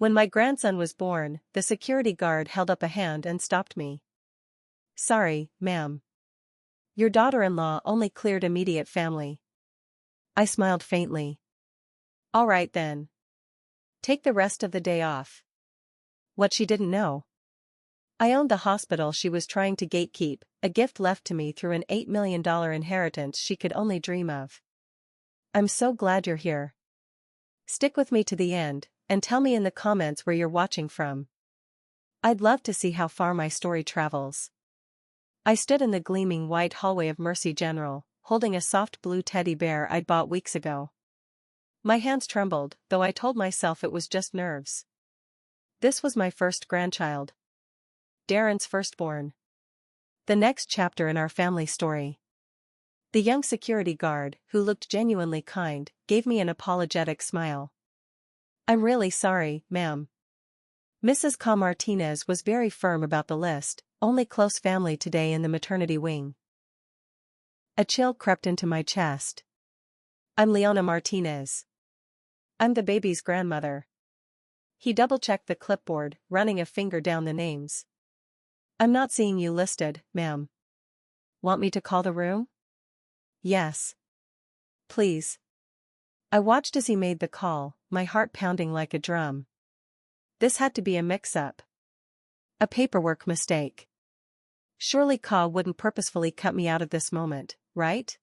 When my grandson was born, the security guard held up a hand and stopped me. Sorry, ma'am. Your daughter-in-law only cleared immediate family. I smiled faintly. All right then. Take the rest of the day off. What she didn't know. I owned the hospital she was trying to gatekeep, a gift left to me through an $8 million inheritance she could only dream of. I'm so glad you're here. Stick with me to the end, and tell me in the comments where you're watching from. I'd love to see how far my story travels. I stood in the gleaming white hallway of Mercy General, holding a soft blue teddy bear I'd bought weeks ago. My hands trembled, though I told myself it was just nerves. This was my first grandchild. Darren's firstborn. The next chapter in our family story. The young security guard, who looked genuinely kind, gave me an apologetic smile. I'm really sorry, ma'am. Mrs. Martinez was very firm about the list, only close family today in the maternity wing. A chill crept into my chest. I'm Leona Martinez. I'm the baby's grandmother. He double-checked the clipboard, running a finger down the names. I'm not seeing you listed, ma'am. Want me to call the room? Yes. Please. I watched as he made the call, my heart pounding like a drum. This had to be a mix-up. A paperwork mistake. Surely Ka wouldn't purposefully cut me out of this moment, right?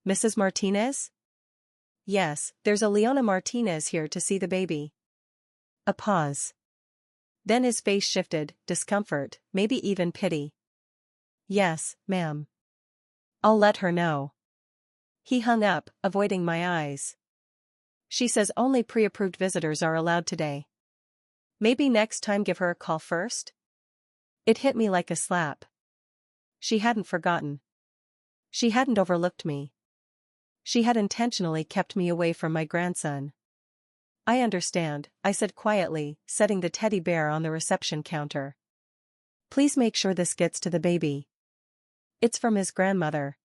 Mrs. Martinez? Yes, there's a Leona Martinez here to see the baby. A pause. Then his face shifted, discomfort, maybe even pity. Yes, ma'am. I'll let her know. He hung up, avoiding my eyes. She says only pre-approved visitors are allowed today. Maybe next time give her a call first? It hit me like a slap. She hadn't forgotten. She hadn't overlooked me. She had intentionally kept me away from my grandson. I understand, I said quietly, setting the teddy bear on the reception counter. Please make sure this gets to the baby. It's from his grandmother.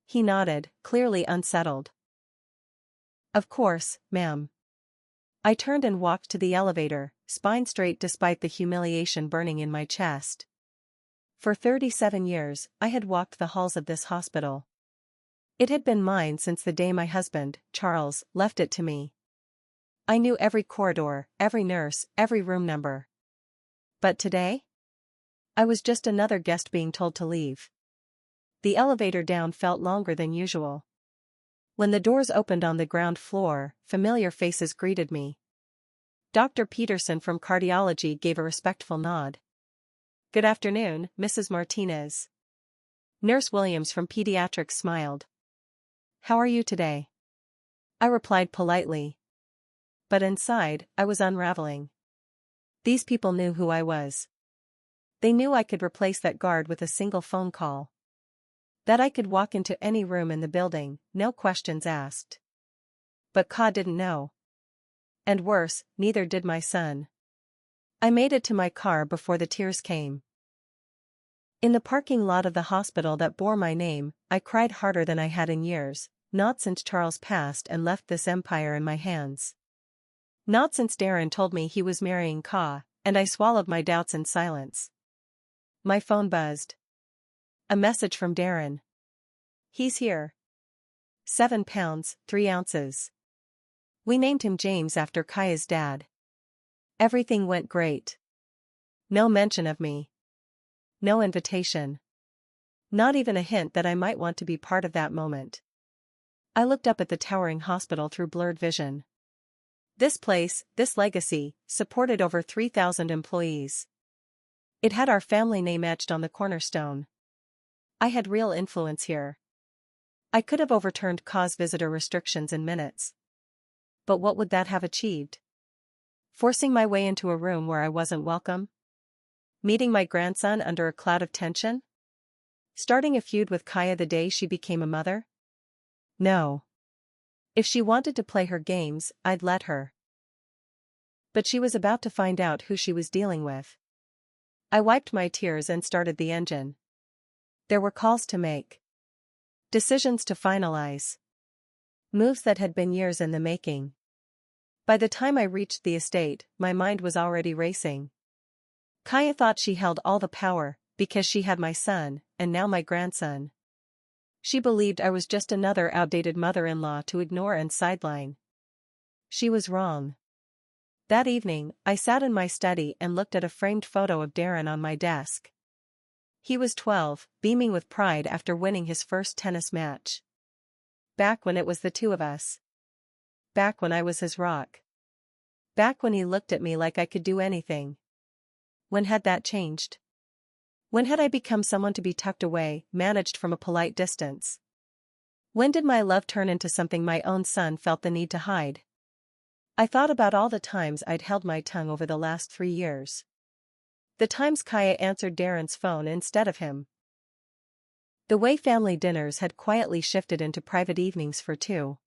He nodded, clearly unsettled. Of course, ma'am. I turned and walked to the elevator, spine straight despite the humiliation burning in my chest. For 37 years, I had walked the halls of this hospital. It had been mine since the day my husband, Charles, left it to me. I knew every corridor, every nurse, every room number. But today? I was just another guest being told to leave. The elevator down felt longer than usual. When the doors opened on the ground floor, familiar faces greeted me. Dr. Peterson from cardiology gave a respectful nod. Good afternoon, Mrs. Martinez. Nurse Williams from pediatrics smiled. How are you today? I replied politely. But inside, I was unraveling. These people knew who I was. They knew I could replace that guard with a single phone call. That I could walk into any room in the building, no questions asked. But Ka didn't know. And worse, neither did my son. I made it to my car before the tears came. In the parking lot of the hospital that bore my name, I cried harder than I had in years, not since Charles passed and left this empire in my hands. Not since Darren told me he was marrying Ka, and I swallowed my doubts in silence. My phone buzzed. A message from Darren. He's here. 7 pounds, 3 ounces. We named him James after Kaya's dad. Everything went great. No mention of me. No invitation. Not even a hint that I might want to be part of that moment. I looked up at the towering hospital through blurred vision. This place, this legacy, supported over 3,000 employees. It had our family name etched on the cornerstone. I had real influence here. I could have overturned Ka's visitor restrictions in minutes. But what would that have achieved? Forcing my way into a room where I wasn't welcome? Meeting my grandson under a cloud of tension? Starting a feud with Kaya the day she became a mother? No. If she wanted to play her games, I'd let her. But she was about to find out who she was dealing with. I wiped my tears and started the engine. There were calls to make. Decisions to finalize. Moves that had been years in the making. By the time I reached the estate, my mind was already racing. Kaya thought she held all the power, because she had my son, and now my grandson. She believed I was just another outdated mother-in-law to ignore and sideline. She was wrong. That evening, I sat in my study and looked at a framed photo of Darren on my desk. He was 12, beaming with pride after winning his first tennis match. Back when it was the two of us. Back when I was his rock. Back when he looked at me like I could do anything. When had that changed? When had I become someone to be tucked away, managed from a polite distance? When did my love turn into something my own son felt the need to hide? I thought about all the times I'd held my tongue over the last 3 years. The times Kaya answered Darren's phone instead of him. The way family dinners had quietly shifted into private evenings for two.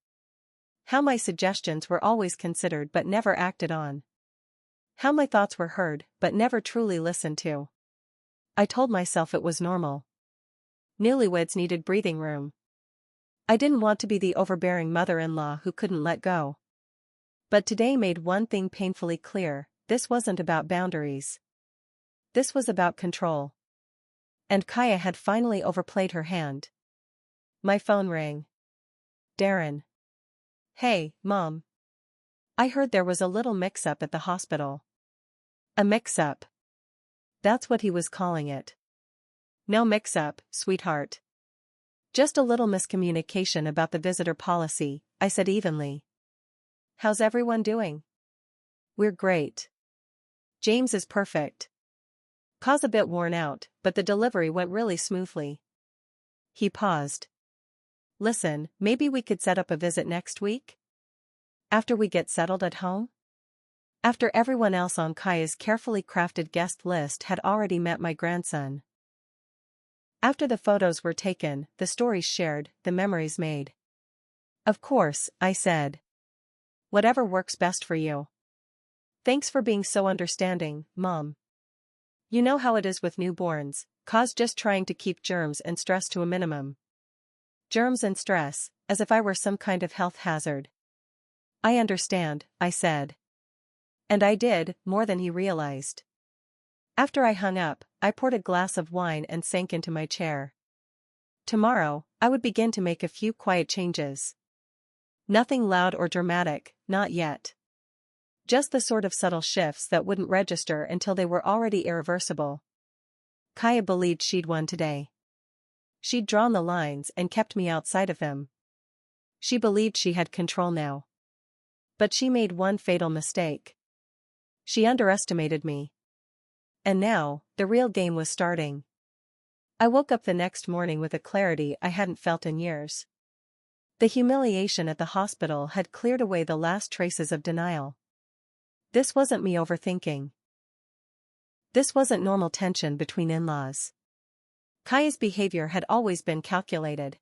How my suggestions were always considered but never acted on. How my thoughts were heard but never truly listened to. I told myself it was normal. Newlyweds needed breathing room. I didn't want to be the overbearing mother-in-law who couldn't let go. But today made one thing painfully clear: this wasn't about boundaries. This was about control. And Kaya had finally overplayed her hand. My phone rang. Darren. Hey, Mom. I heard there was a little mix-up at the hospital. A mix-up. That's what he was calling it. No mix-up, sweetheart. Just a little miscommunication about the visitor policy, I said evenly. How's everyone doing? We're great. James is perfect. Ka's a bit worn out, but the delivery went really smoothly. He paused. Listen, maybe we could set up a visit next week? After we get settled at home? After everyone else on Kaya's carefully crafted guest list had already met my grandson. After the photos were taken, the stories shared, the memories made. Of course, I said. Whatever works best for you. Thanks for being so understanding, Mom. You know how it is with newborns, Ka's just trying to keep germs and stress to a minimum. Germs and stress, as if I were some kind of health hazard. I understand, I said. And I did, more than he realized. After I hung up, I poured a glass of wine and sank into my chair. Tomorrow, I would begin to make a few quiet changes. Nothing loud or dramatic, not yet. Just the sort of subtle shifts that wouldn't register until they were already irreversible. Kaya believed she'd won today. She'd drawn the lines and kept me outside of them. She believed she had control now. But she made one fatal mistake. She underestimated me. And now, the real game was starting. I woke up the next morning with a clarity I hadn't felt in years. The humiliation at the hospital had cleared away the last traces of denial. This wasn't me overthinking. This wasn't normal tension between in-laws. Kaya's behavior had always been calculated.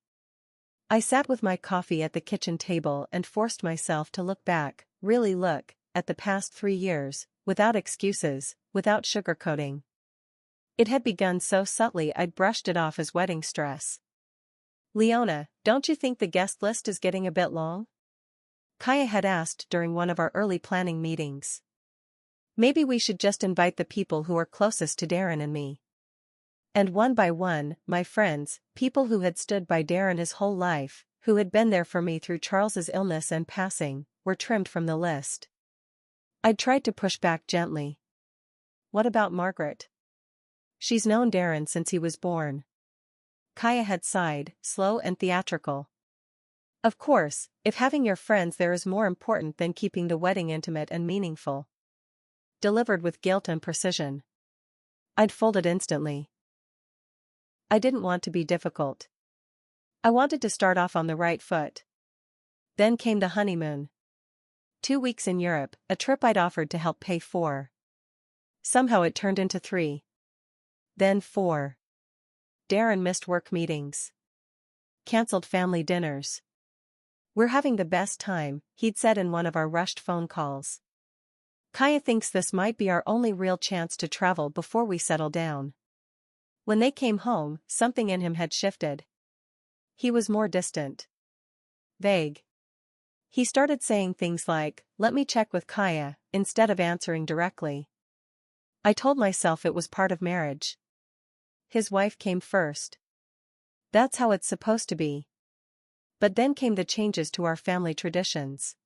I sat with my coffee at the kitchen table and forced myself to look back, really look, at the past 3 years, without excuses, without sugarcoating. It had begun so subtly I'd brushed it off as wedding stress. Leona, don't you think the guest list is getting a bit long? Kaya had asked during one of our early planning meetings. Maybe we should just invite the people who are closest to Darren and me. And one by one, my friends, people who had stood by Darren his whole life, who had been there for me through Charles's illness and passing, were trimmed from the list. I'd tried to push back gently. What about Margaret? She's known Darren since he was born. Kaya had sighed, slow and theatrical. Of course, if having your friends there is more important than keeping the wedding intimate and meaningful. Delivered with guilt and precision. I'd folded instantly. I didn't want to be difficult. I wanted to start off on the right foot. Then came the honeymoon. 2 weeks in Europe, a trip I'd offered to help pay for. Somehow it turned into 3. Then 4. Darren missed work meetings. Cancelled family dinners. We're having the best time, he'd said in one of our rushed phone calls. Kaya thinks this might be our only real chance to travel before we settle down. When they came home, something in him had shifted. He was more distant. Vague. He started saying things like, "Let me check with Kaya," instead of answering directly. I told myself it was part of marriage. His wife came first. That's how it's supposed to be. But then came the changes to our family traditions.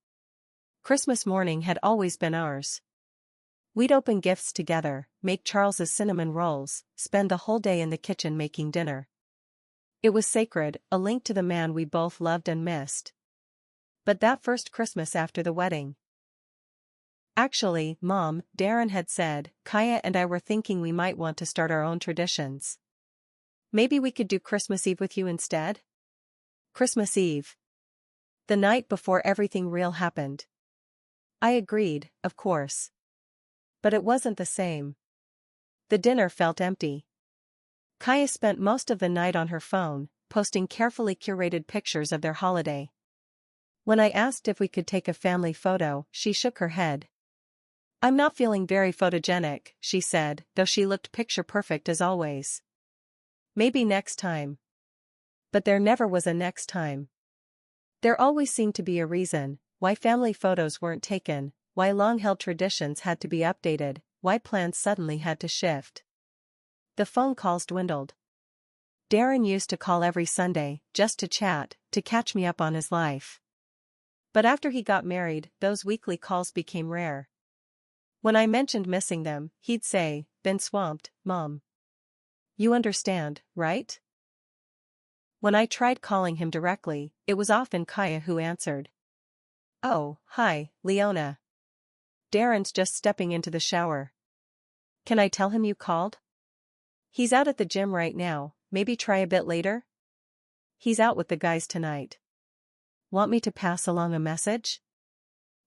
Christmas morning had always been ours. We'd open gifts together, make Charles's cinnamon rolls, spend the whole day in the kitchen making dinner. It was sacred, a link to the man we both loved and missed. But that first Christmas after the wedding. Actually, Mom, Darren had said, Kaya and I were thinking we might want to start our own traditions. Maybe we could do Christmas Eve with you instead? Christmas Eve. The night before everything real happened. I agreed, of course. But it wasn't the same. The dinner felt empty. Kaya spent most of the night on her phone, posting carefully curated pictures of their holiday. When I asked if we could take a family photo, she shook her head. "I'm not feeling very photogenic," she said, though she looked picture perfect as always. Maybe next time. But there never was a next time. There always seemed to be a reason why family photos weren't taken, why long-held traditions had to be updated, why plans suddenly had to shift. The phone calls dwindled. Darren used to call every Sunday, just to chat, to catch me up on his life. But after he got married, those weekly calls became rare. When I mentioned missing them, he'd say, "Been swamped, Mom. You understand, right?" When I tried calling him directly, it was often Kaya who answered. "Oh, hi, Leona. Darren's just stepping into the shower. Can I tell him you called? He's out at the gym right now, maybe try a bit later? He's out with the guys tonight. Want me to pass along a message?"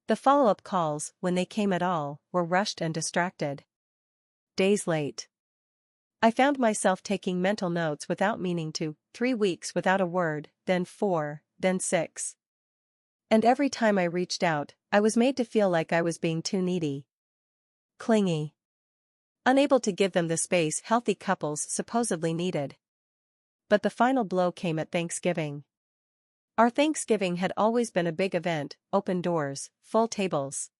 The follow-up calls, when they came at all, were rushed and distracted. Days late. I found myself taking mental notes without meaning to, 3 weeks without a word, then 4, then 6. And every time I reached out, I was made to feel like I was being too needy. Clingy. Unable to give them the space healthy couples supposedly needed. But the final blow came at Thanksgiving. Our Thanksgiving had always been a big event, open doors, full tables.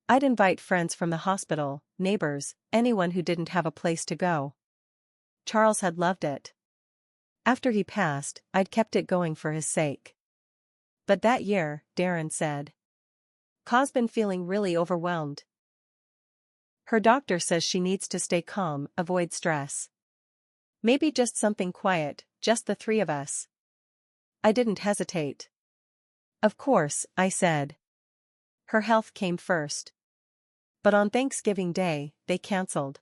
I'd invite friends from the hospital, neighbors, anyone who didn't have a place to go. Charles had loved it. After he passed, I'd kept it going for his sake. But that year, Darren said, "Ka's been feeling really overwhelmed. Her doctor says she needs to stay calm, avoid stress. Maybe just something quiet, just the 3 of us." I didn't hesitate. "Of course," I said. Her health came first. But on Thanksgiving Day, they cancelled.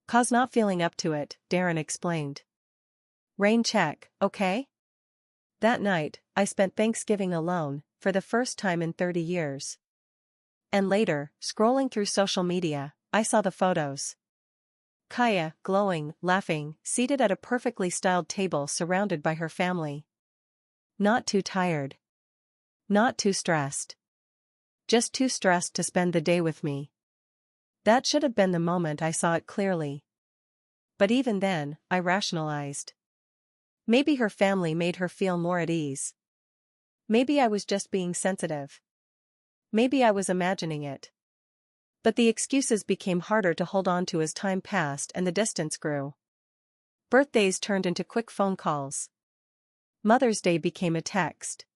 "Ka's not feeling up to it," Darren explained. "Rain check, okay?" That night, I spent Thanksgiving alone, for the first time in 30 years. And later, scrolling through social media, I saw the photos. Kaya, glowing, laughing, seated at a perfectly styled table surrounded by her family. Not too tired. Not too stressed. Just too stressed to spend the day with me. That should have been the moment I saw it clearly. But even then, I rationalized. Maybe her family made her feel more at ease. Maybe I was just being sensitive. Maybe I was imagining it. But the excuses became harder to hold on to as time passed and the distance grew. Birthdays turned into quick phone calls. Mother's Day became a text.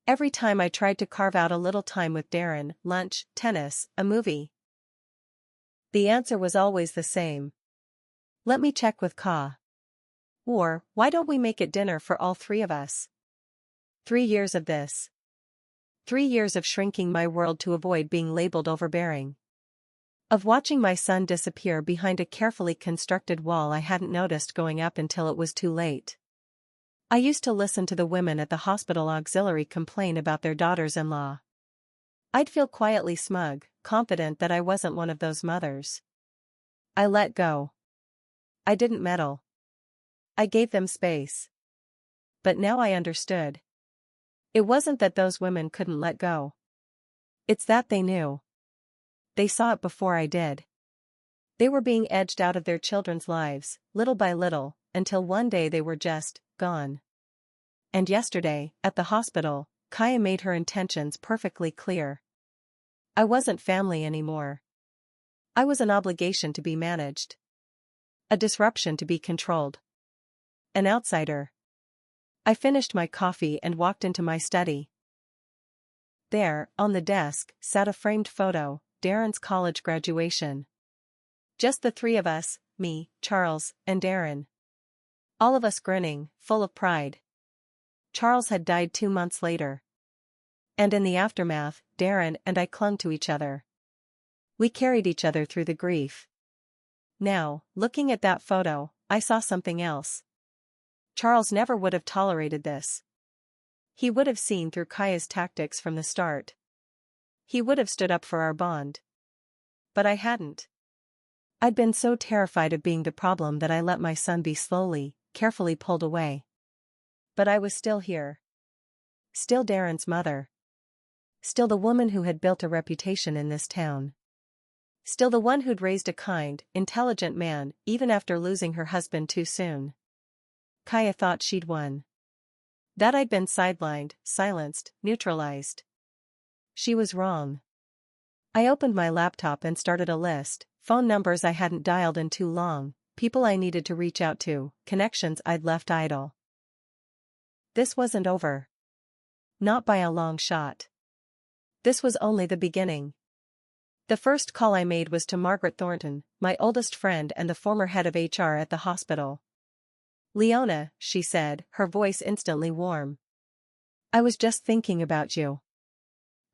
Every time I tried to carve out a little time with Darren, lunch, tennis, a movie. The answer was always the same. "Let me check with Ka." Or, "Why don't we make it dinner for all 3 of us?" 3 years of this. 3 years of shrinking my world to avoid being labeled overbearing. Of watching my son disappear behind a carefully constructed wall I hadn't noticed going up until it was too late. I used to listen to the women at the hospital auxiliary complain about their daughters-in-law. I'd feel quietly smug, confident that I wasn't one of those mothers. I let go. I didn't meddle. I gave them space. But now I understood. It wasn't that those women couldn't let go. It's that they knew. They saw it before I did. They were being edged out of their children's lives, little by little, until one day they were just gone. And yesterday, at the hospital, Kaya made her intentions perfectly clear. I wasn't family anymore. I was an obligation to be managed. A disruption to be controlled. An outsider. I finished my coffee and walked into my study. There, on the desk, sat a framed photo, Darren's college graduation. Just the three of us, me, Charles, and Darren. All of us grinning, full of pride. Charles had died 2 months later. And in the aftermath, Darren and I clung to each other. We carried each other through the grief. Now, looking at that photo, I saw something else. Charles never would have tolerated this. He would have seen through Kaya's tactics from the start. He would have stood up for our bond. But I hadn't. I'd been so terrified of being the problem that I let my son be slowly, carefully pulled away. But I was still here. Still Darren's mother. Still the woman who had built a reputation in this town. Still the one who'd raised a kind, intelligent man, even after losing her husband too soon. Kaya thought she'd won. That I'd been sidelined, silenced, neutralized. She was wrong. I opened my laptop and started a list, phone numbers I hadn't dialed in too long, people I needed to reach out to, connections I'd left idle. This wasn't over. Not by a long shot. This was only the beginning. The first call I made was to Margaret Thornton, my oldest friend and the former head of HR at the hospital. "Leona," she said, her voice instantly warm. "I was just thinking about you.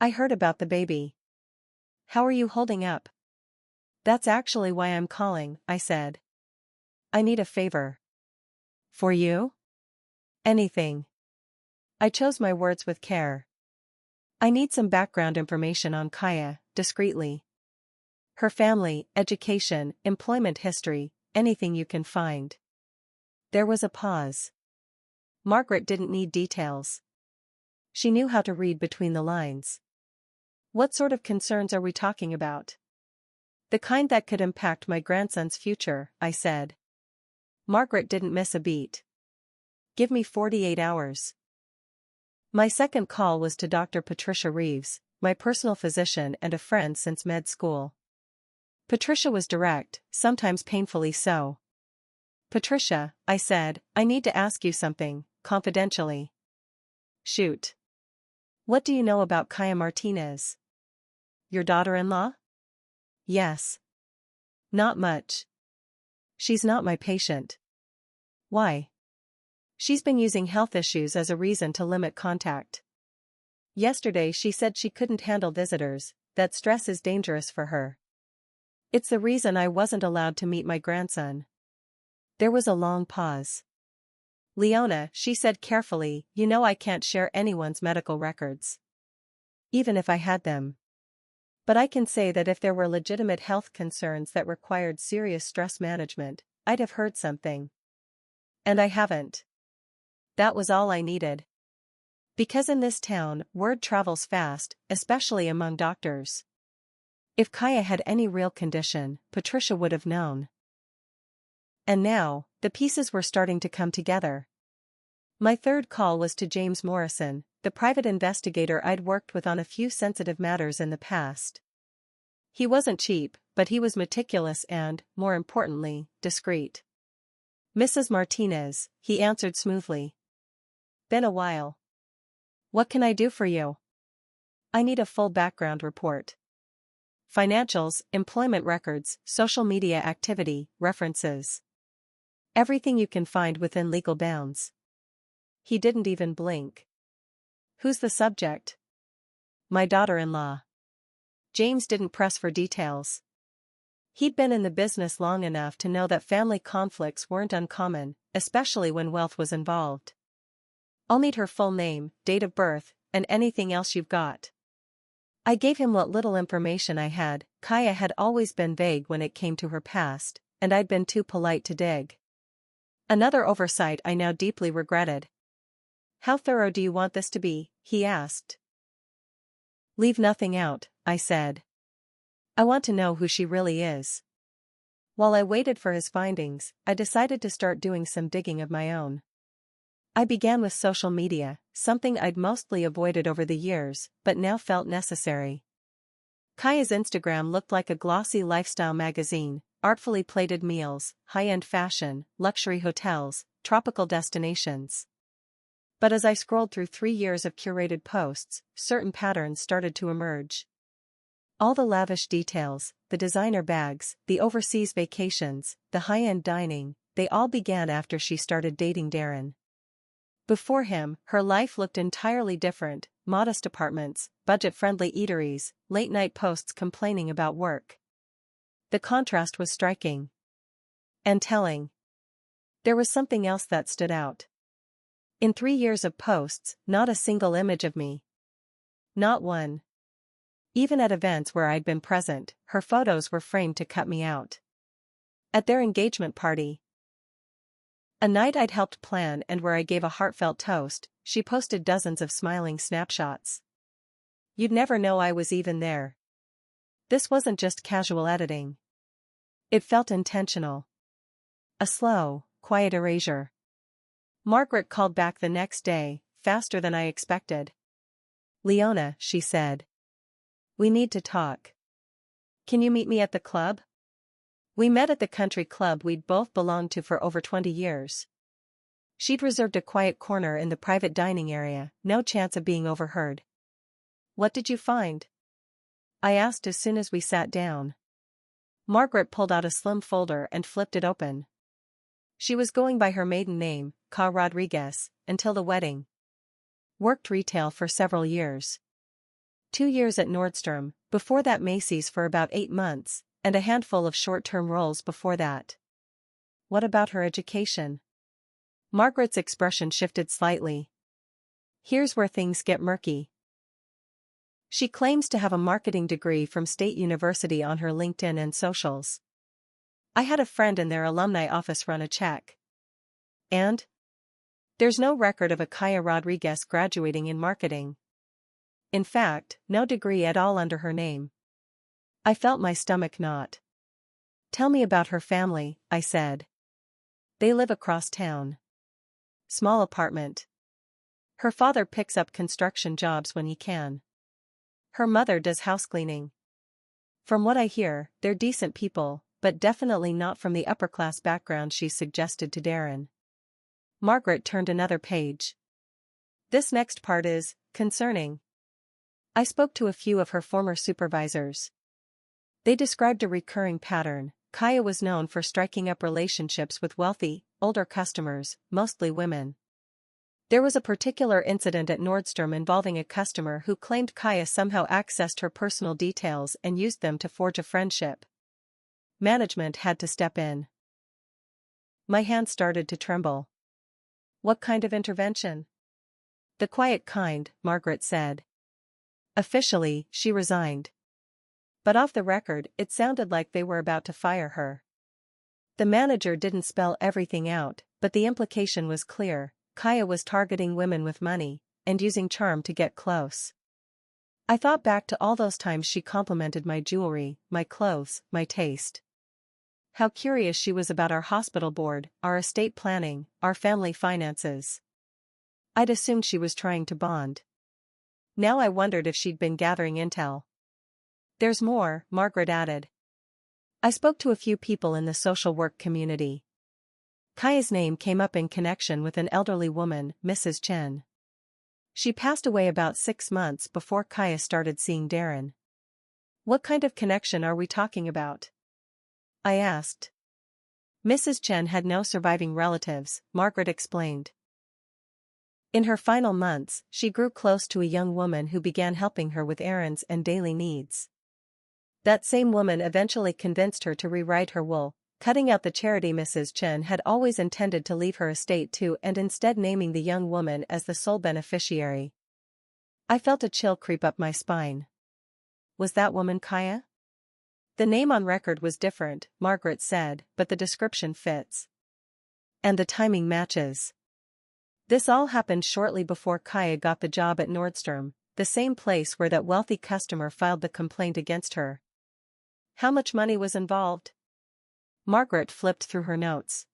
I heard about the baby. How are you holding up?" "That's actually why I'm calling," I said. "I need a favor." "For you?" "Anything." I chose my words with care. "I need some background information on Kaya, discreetly. Her family, education, employment history, anything you can find." There was a pause. Margaret didn't need details. She knew how to read between the lines. "What sort of concerns are we talking about?" "The kind that could impact my grandson's future," I said. Margaret didn't miss a beat. "Give me 48 hours. My second call was to Dr. Patricia Reeves, my personal physician and a friend since med school. Patricia was direct, sometimes painfully so. "Patricia," I said, "I need to ask you something, confidentially." "Shoot. What do you know about Kaya Martinez?" "Your daughter-in-law?" "Yes." "Not much. She's not my patient." "Why?" "She's been using health issues as a reason to limit contact. Yesterday she said she couldn't handle visitors, that stress is dangerous for her. It's the reason I wasn't allowed to meet my grandson." There was a long pause. "Leona," she said carefully, "you know I can't share anyone's medical records. Even if I had them. But I can say that if there were legitimate health concerns that required serious stress management, I'd have heard something. And I haven't." That was all I needed. Because in this town, word travels fast, especially among doctors. If Kaya had any real condition, Patricia would have known. And now, the pieces were starting to come together. My third call was to James Morrison, the private investigator I'd worked with on a few sensitive matters in the past. He wasn't cheap, but he was meticulous and, more importantly, discreet. "Mrs. Martinez," he answered smoothly. "Been a while. What can I do for you?" "I need a full background report. Financials, employment records, social media activity, references. Everything you can find within legal bounds." He didn't even blink. "Who's the subject?" "My daughter-in-law." James didn't press for details. He'd been in the business long enough to know that family conflicts weren't uncommon, especially when wealth was involved. "I'll need her full name, date of birth, and anything else you've got." I gave him what little information I had. Kaya had always been vague when it came to her past, and I'd been too polite to dig. Another oversight I now deeply regretted. "How thorough do you want this to be?" he asked. "Leave nothing out," I said. "I want to know who she really is." While I waited for his findings, I decided to start doing some digging of my own. I began with social media, something I'd mostly avoided over the years, but now felt necessary. Kaya's Instagram looked like a glossy lifestyle magazine, artfully plated meals, high-end fashion, luxury hotels, tropical destinations. But as I scrolled through 3 years of curated posts, certain patterns started to emerge. All the lavish details, the designer bags, the overseas vacations, the high-end dining, they all began after she started dating Darren. Before him, her life looked entirely different: modest apartments, budget-friendly eateries, late-night posts complaining about work. The contrast was striking. And telling. There was something else that stood out. In 3 years of posts, not a single image of me. Not one. Even at events where I'd been present, her photos were framed to cut me out. At their engagement party, a night I'd helped plan and where I gave a heartfelt toast, she posted dozens of smiling snapshots. You'd never know I was even there. This wasn't just casual editing. It felt intentional. A slow, quiet erasure. Margaret called back the next day, faster than I expected. "Leona," she said. "We need to talk. Can you meet me at the club?" We met at the country club we'd both belonged to for over 20 years. She'd reserved a quiet corner in the private dining area, no chance of being overheard. "What did you find?" I asked as soon as we sat down. Margaret pulled out a slim folder and flipped it open. She was going by her maiden name, Ka Rodriguez, until the wedding. Worked retail for several years. 2 years at Nordstrom, before that Macy's for about 8 months, and a handful of short-term roles before that. What about her education? Margaret's expression shifted slightly. Here's where things get murky. She claims to have a marketing degree from State University on her LinkedIn and socials. I had a friend in their alumni office run a check. And? There's no record of a Kaya Rodriguez graduating in marketing. In fact, no degree at all under her name. I felt my stomach knot. "Tell me about her family," I said. "They live across town. Small apartment. Her father picks up construction jobs when he can. Her mother does house cleaning. From what I hear, they're decent people, but definitely not from the upper-class background she suggested to Darren." Margaret turned another page. "This next part is concerning. I spoke to a few of her former supervisors. They described a recurring pattern. Kaya was known for striking up relationships with wealthy, older customers, mostly women. There was a particular incident at Nordstrom involving a customer who claimed Kaya somehow accessed her personal details and used them to forge a friendship. Management had to step in." My hand started to tremble. "What kind of intervention?" "The quiet kind," Margaret said. "Officially, she resigned. But off the record, it sounded like they were about to fire her. The manager didn't spell everything out, but the implication was clear: Kaya was targeting women with money, and using charm to get close. I thought back to all those times she complimented my jewelry, my clothes, my taste. How curious she was about our hospital board, our estate planning, our family finances. I'd assumed she was trying to bond. Now I wondered if she'd been gathering intel. "There's more," Margaret added. "I spoke to a few people in the social work community. Kaya's name came up in connection with an elderly woman, Mrs. Chen. She passed away about 6 months before Kaya started seeing Darren." "What kind of connection are we talking about?" I asked. "Mrs. Chen had no surviving relatives," Margaret explained. "In her final months, she grew close to a young woman who began helping her with errands and daily needs. That same woman eventually convinced her to rewrite her will, cutting out the charity Mrs. Chen had always intended to leave her estate to and instead naming the young woman as the sole beneficiary." I felt a chill creep up my spine. Was that woman Kaya? "The name on record was different," Margaret said, "but the description fits. And the timing matches. This all happened shortly before Kaya got the job at Nordstrom, the same place where that wealthy customer filed the complaint against her." "How much money was involved?" Margaret flipped through her notes.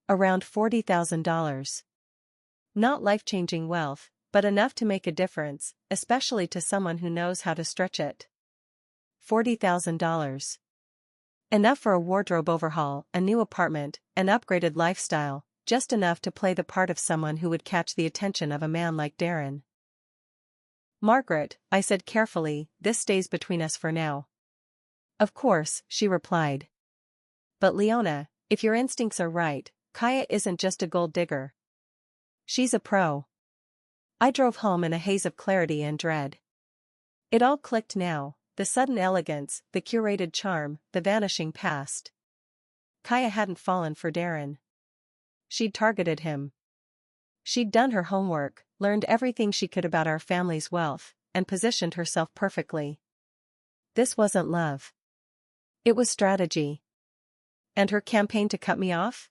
"Around $40,000. Not life-changing wealth, but enough to make a difference, especially to someone who knows how to stretch it. $40,000. Enough for a wardrobe overhaul, a new apartment, an upgraded lifestyle, just enough to play the part of someone who would catch the attention of a man like Darren. Margaret, I said carefully, this stays between us for now. Of course, she replied. But Leona, if your instincts are right, Kaya isn't just a gold digger. She's a pro. I drove home in a haze of clarity and dread. It all clicked now, the sudden elegance, the curated charm, the vanishing past. Kaya hadn't fallen for Darren. She'd targeted him. She'd done her homework, learned everything she could about our family's wealth, and positioned herself perfectly. This wasn't love. It was strategy. And her campaign to cut me off?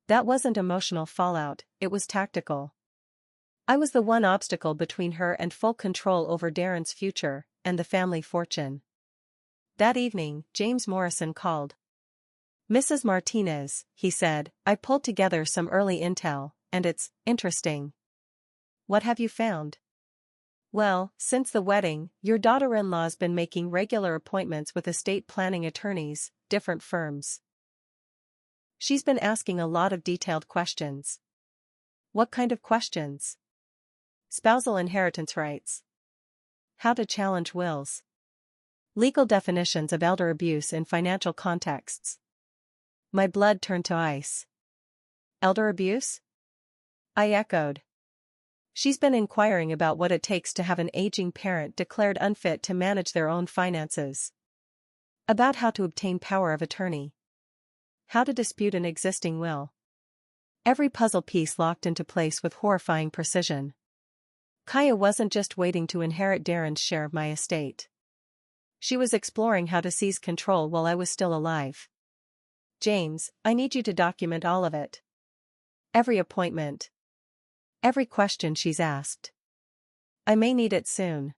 That wasn't emotional fallout, it was tactical. I was the one obstacle between her and full control over Darren's future, and the family fortune. That evening, James Morrison called. "Mrs. Martinez," he said, "I pulled together some early intel, and it's interesting." "What have you found?" "Well, since the wedding, your daughter-in-law's been making regular appointments with estate planning attorneys, different firms. She's been asking a lot of detailed questions." "What kind of questions?" "Spousal inheritance rights. How to challenge wills. Legal definitions of elder abuse in financial contexts." My blood turned to ice. "Elder abuse?" I echoed. "She's been inquiring about what it takes to have an aging parent declared unfit to manage their own finances. About how to obtain power of attorney. How to dispute an existing will. Every puzzle piece locked into place with horrifying precision. Kaya wasn't just waiting to inherit Darren's share of my estate. She was exploring how to seize control while I was still alive. "James, I need you to document all of it. Every appointment. Every question she's asked. I may need it soon."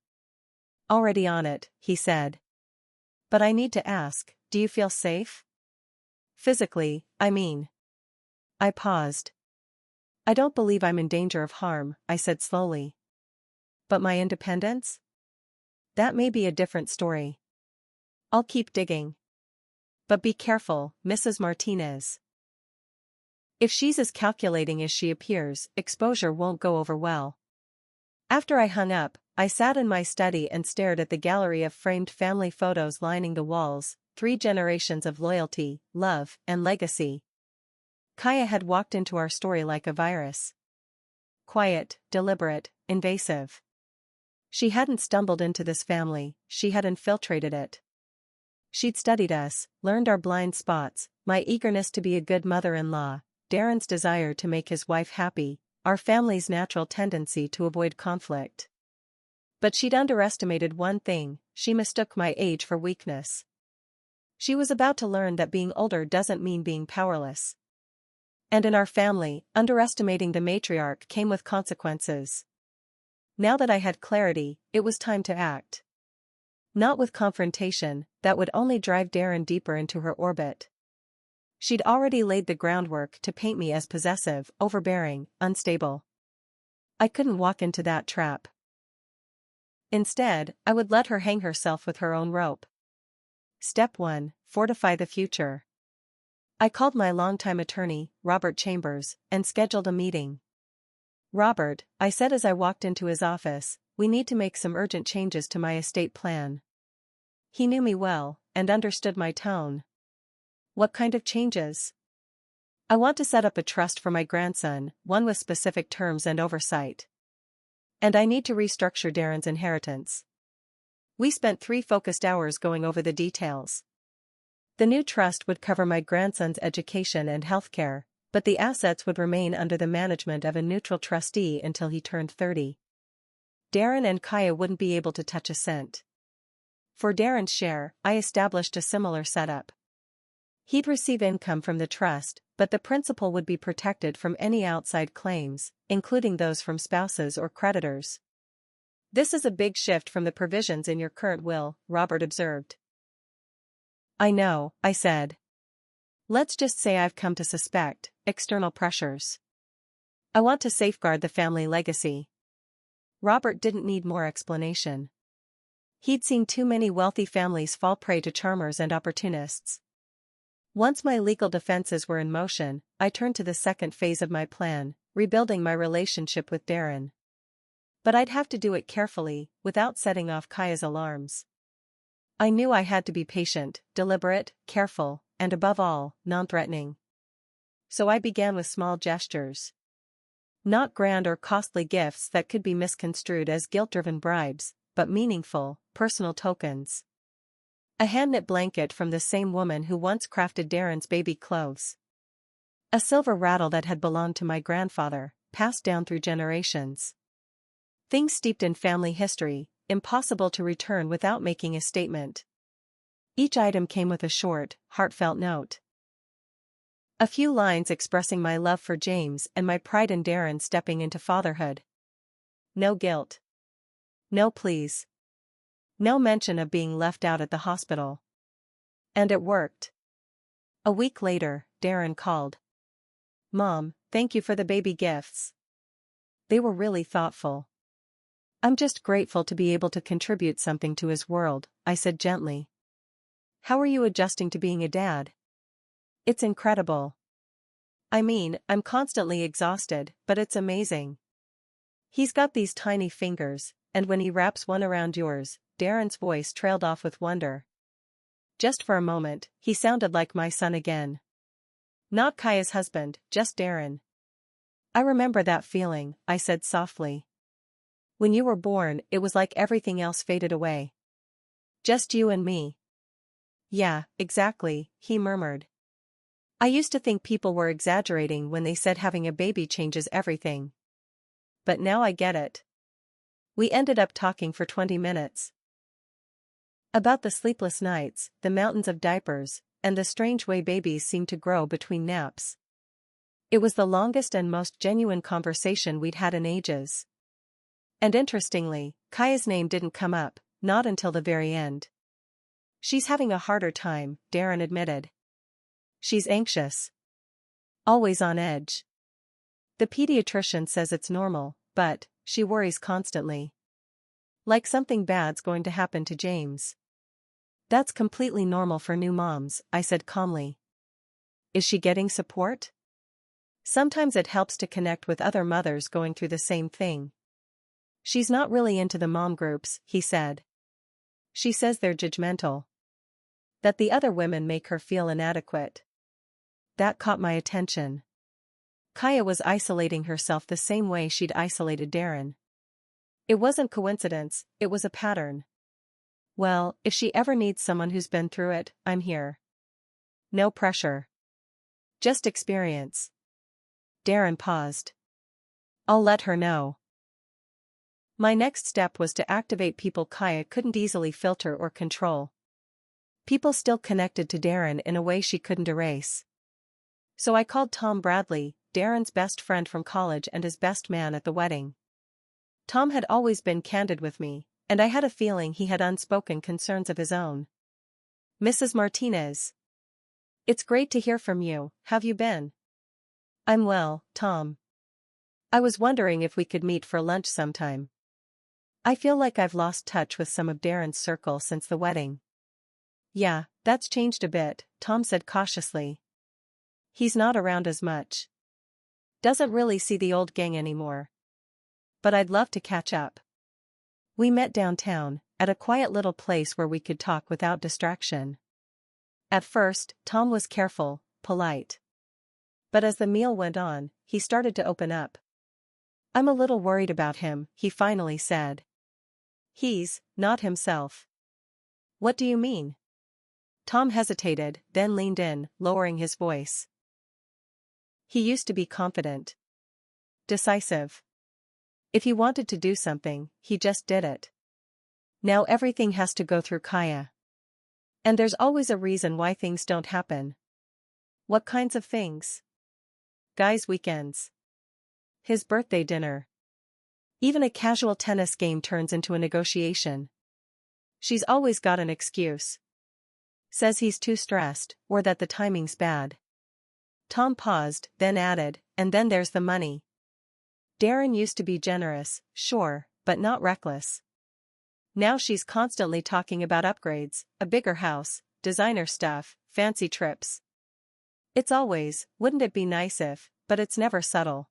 "Already on it," he said. "But I need to ask, do you feel safe? Physically, I mean." I paused. "I don't believe I'm in danger of harm," I said slowly. "But my independence? That may be a different story. I'll keep digging. But be careful, Mrs. Martinez. If she's as calculating as she appears, exposure won't go over well." After I hung up, I sat in my study and stared at the gallery of framed family photos lining the walls, 3 generations of loyalty, love, and legacy. Kaya had walked into our story like a virus. Quiet, deliberate, invasive. She hadn't stumbled into this family, she had infiltrated it. She'd studied us, learned our blind spots, my eagerness to be a good mother-in-law, Darren's desire to make his wife happy, our family's natural tendency to avoid conflict. But she'd underestimated one thing, she mistook my age for weakness. She was about to learn that being older doesn't mean being powerless. And in our family, underestimating the matriarch came with consequences. Now that I had clarity, it was time to act. Not with confrontation, that would only drive Darren deeper into her orbit. She'd already laid the groundwork to paint me as possessive, overbearing, unstable. I couldn't walk into that trap. Instead, I would let her hang herself with her own rope. Step 1: Fortify the future. I called my longtime attorney, Robert Chambers, and scheduled a meeting. "Robert," I said as I walked into his office, "we need to make some urgent changes to my estate plan." He knew me well, and understood my tone. "What kind of changes?" "I want to set up a trust for my grandson, one with specific terms and oversight. And I need to restructure Darren's inheritance." We spent 3 focused hours going over the details. The new trust would cover my grandson's education and healthcare, but the assets would remain under the management of a neutral trustee until he turned 30. Darren and Kaya wouldn't be able to touch a cent. For Darren's share, I established a similar setup. He'd receive income from the trust, but the principal would be protected from any outside claims, including those from spouses or creditors. "This is a big shift from the provisions in your current will," Robert observed. "I know," I said. "Let's just say I've come to suspect external pressures." I want to safeguard the family legacy. Robert didn't need more explanation. He'd seen too many wealthy families fall prey to charmers and opportunists. Once my legal defenses were in motion, I turned to the second phase of my plan, rebuilding my relationship with Darren. But I'd have to do it carefully, without setting off Kaya's alarms. I knew I had to be patient, deliberate, careful, and above all, non-threatening. So I began with small gestures. Not grand or costly gifts that could be misconstrued as guilt-driven bribes, but meaningful, personal tokens. A hand-knit blanket from the same woman who once crafted Darren's baby clothes. A silver rattle that had belonged to my grandfather, passed down through generations. Things steeped in family history, impossible to return without making a statement. Each item came with a short, heartfelt note. A few lines expressing my love for James and my pride in Darren stepping into fatherhood. No guilt. No pleas. No mention of being left out at the hospital. And it worked. A week later, Darren called. "Mom, thank you for the baby gifts. They were really thoughtful." "I'm just grateful to be able to contribute something to his world," I said gently. "How are you adjusting to being a dad?" "It's incredible. I mean, I'm constantly exhausted, but it's amazing. He's got these tiny fingers, and when he wraps one around yours," Darren's voice trailed off with wonder. Just for a moment, he sounded like my son again. Not Kaya's husband, just Darren. "I remember that feeling," I said softly. "When you were born, it was like everything else faded away. Just you and me." "Yeah, exactly," he murmured. "I used to think people were exaggerating when they said having a baby changes everything. But now I get it." We ended up talking for 20 minutes. About the sleepless nights, the mountains of diapers, and the strange way babies seem to grow between naps. It was the longest and most genuine conversation we'd had in ages. And interestingly, Kaya's name didn't come up, not until the very end. "She's having a harder time," Darren admitted. "She's anxious. Always on edge. The pediatrician says it's normal, but she worries constantly. Like something bad's going to happen to James." "That's completely normal for new moms," I said calmly. "Is she getting support?" "Sometimes it helps to connect with other mothers going through the same thing." "She's not really into the mom groups," he said. "She says they're judgmental. That the other women make her feel inadequate." That caught my attention. Kaya was isolating herself the same way she'd isolated Darren. It wasn't coincidence, it was a pattern. "Well, if she ever needs someone who's been through it, I'm here. No pressure. Just experience." Darren paused. "I'll let her know." My next step was to activate people Kaya couldn't easily filter or control. People still connected to Darren in a way she couldn't erase. So I called Tom Bradley, Darren's best friend from college and his best man at the wedding. Tom had always been candid with me, and I had a feeling he had unspoken concerns of his own. "Mrs. Martinez. It's great to hear from you, how've you been?" "I'm well, Tom. I was wondering if we could meet for lunch sometime. I feel like I've lost touch with some of Darren's circle since the wedding." "Yeah, that's changed a bit," Tom said cautiously. "He's not around as much. Doesn't really see the old gang anymore. But I'd love to catch up." We met downtown, at a quiet little place where we could talk without distraction. At first, Tom was careful, polite. But as the meal went on, he started to open up. "I'm a little worried about him," he finally said. "He's not himself." "What do you mean?" Tom hesitated, then leaned in, lowering his voice. "He used to be confident. Decisive. If he wanted to do something, he just did it. Now everything has to go through Kaya. And there's always a reason why things don't happen." "What kinds of things?" "Guys' weekends. His birthday dinner. Even a casual tennis game turns into a negotiation. She's always got an excuse. Says he's too stressed, or that the timing's bad." Tom paused, then added, "And then there's the money. Darren used to be generous, sure, but not reckless. Now she's constantly talking about upgrades, a bigger house, designer stuff, fancy trips. It's always, wouldn't it be nice if, but it's never subtle.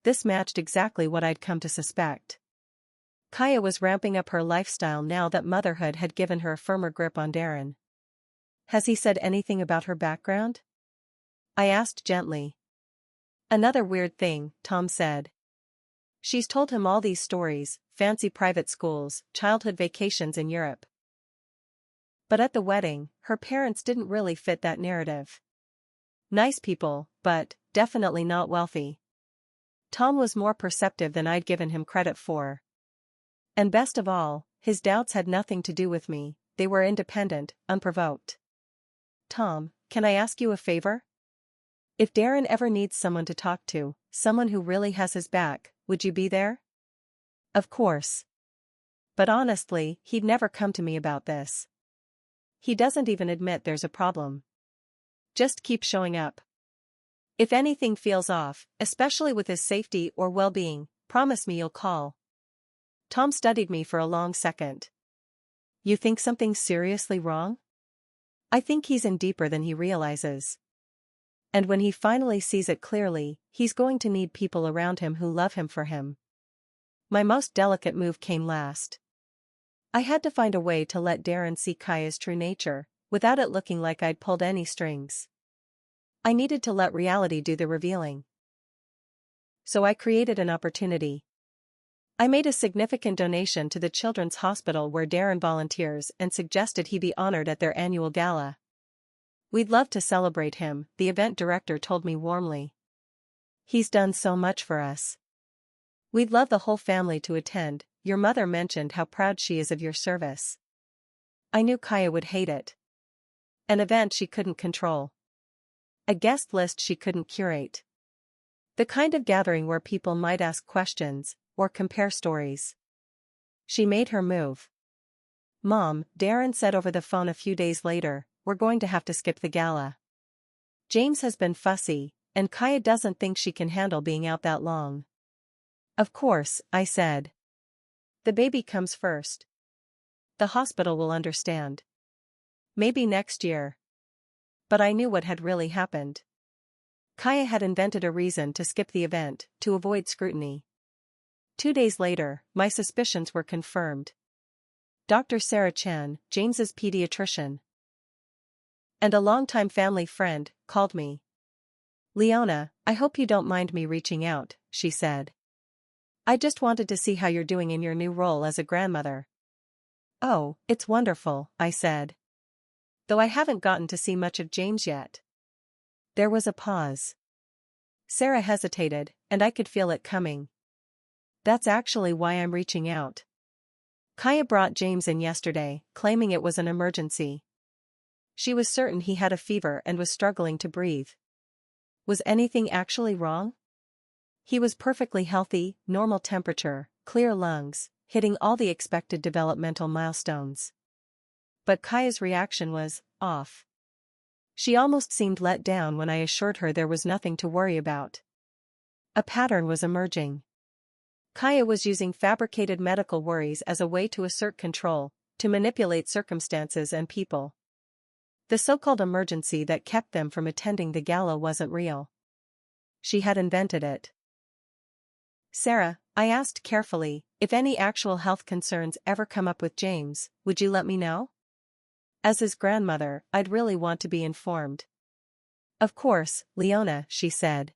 This matched exactly what I'd come to suspect. Kaya was ramping up her lifestyle now that motherhood had given her a firmer grip on Darren. Has he said anything about her background? I asked gently. Another weird thing, Tom said. She's told him all these stories, fancy private schools, childhood vacations in Europe. But at the wedding, her parents didn't really fit that narrative. Nice people, but definitely not wealthy. Tom was more perceptive than I'd given him credit for. And best of all, his doubts had nothing to do with me, they were independent, unprovoked. Tom, can I ask you a favor? If Darren ever needs someone to talk to, someone who really has his back, would you be there? Of course. But honestly, he'd never come to me about this. He doesn't even admit there's a problem. Just keep showing up. If anything feels off, especially with his safety or well-being, promise me you'll call. Tom studied me for a long second. You think something's seriously wrong? I think he's in deeper than he realizes. And when he finally sees it clearly, he's going to need people around him who love him for him. My most delicate move came last. I had to find a way to let Darren see Kaya's true nature, without it looking like I'd pulled any strings. I needed to let reality do the revealing. So I created an opportunity. I made a significant donation to the children's hospital where Darren volunteers and suggested he be honored at their annual gala. We'd love to celebrate him, the event director told me warmly. He's done so much for us. We'd love the whole family to attend. Your mother mentioned how proud she is of your service. I knew Kaya would hate it. An event she couldn't control. A guest list she couldn't curate. The kind of gathering where people might ask questions, or compare stories. She made her move. Mom, Darren said over the phone a few days later, we're going to have to skip the gala. James has been fussy, and Kaya doesn't think she can handle being out that long. Of course, I said. The baby comes first. The hospital will understand. Maybe next year. But I knew what had really happened. Kaya had invented a reason to skip the event, to avoid scrutiny. 2 days later, my suspicions were confirmed. Dr. Sarah Chan, James's pediatrician, and a longtime family friend, called me. Leona, I hope you don't mind me reaching out, she said. I just wanted to see how you're doing in your new role as a grandmother. Oh, it's wonderful, I said. Though I haven't gotten to see much of James yet. There was a pause. Sarah hesitated, and I could feel it coming. That's actually why I'm reaching out. Kaya brought James in yesterday, claiming it was an emergency. She was certain he had a fever and was struggling to breathe. Was anything actually wrong? He was perfectly healthy, normal temperature, clear lungs, hitting all the expected developmental milestones. But Kaya's reaction was off. She almost seemed let down when I assured her there was nothing to worry about. A pattern was emerging. Kaya was using fabricated medical worries as a way to assert control, to manipulate circumstances and people. The so-called emergency that kept them from attending the gala wasn't real. She had invented it. Sarah, I asked carefully, if any actual health concerns ever come up with James, would you let me know? As his grandmother, I'd really want to be informed. Of course, Leona, she said.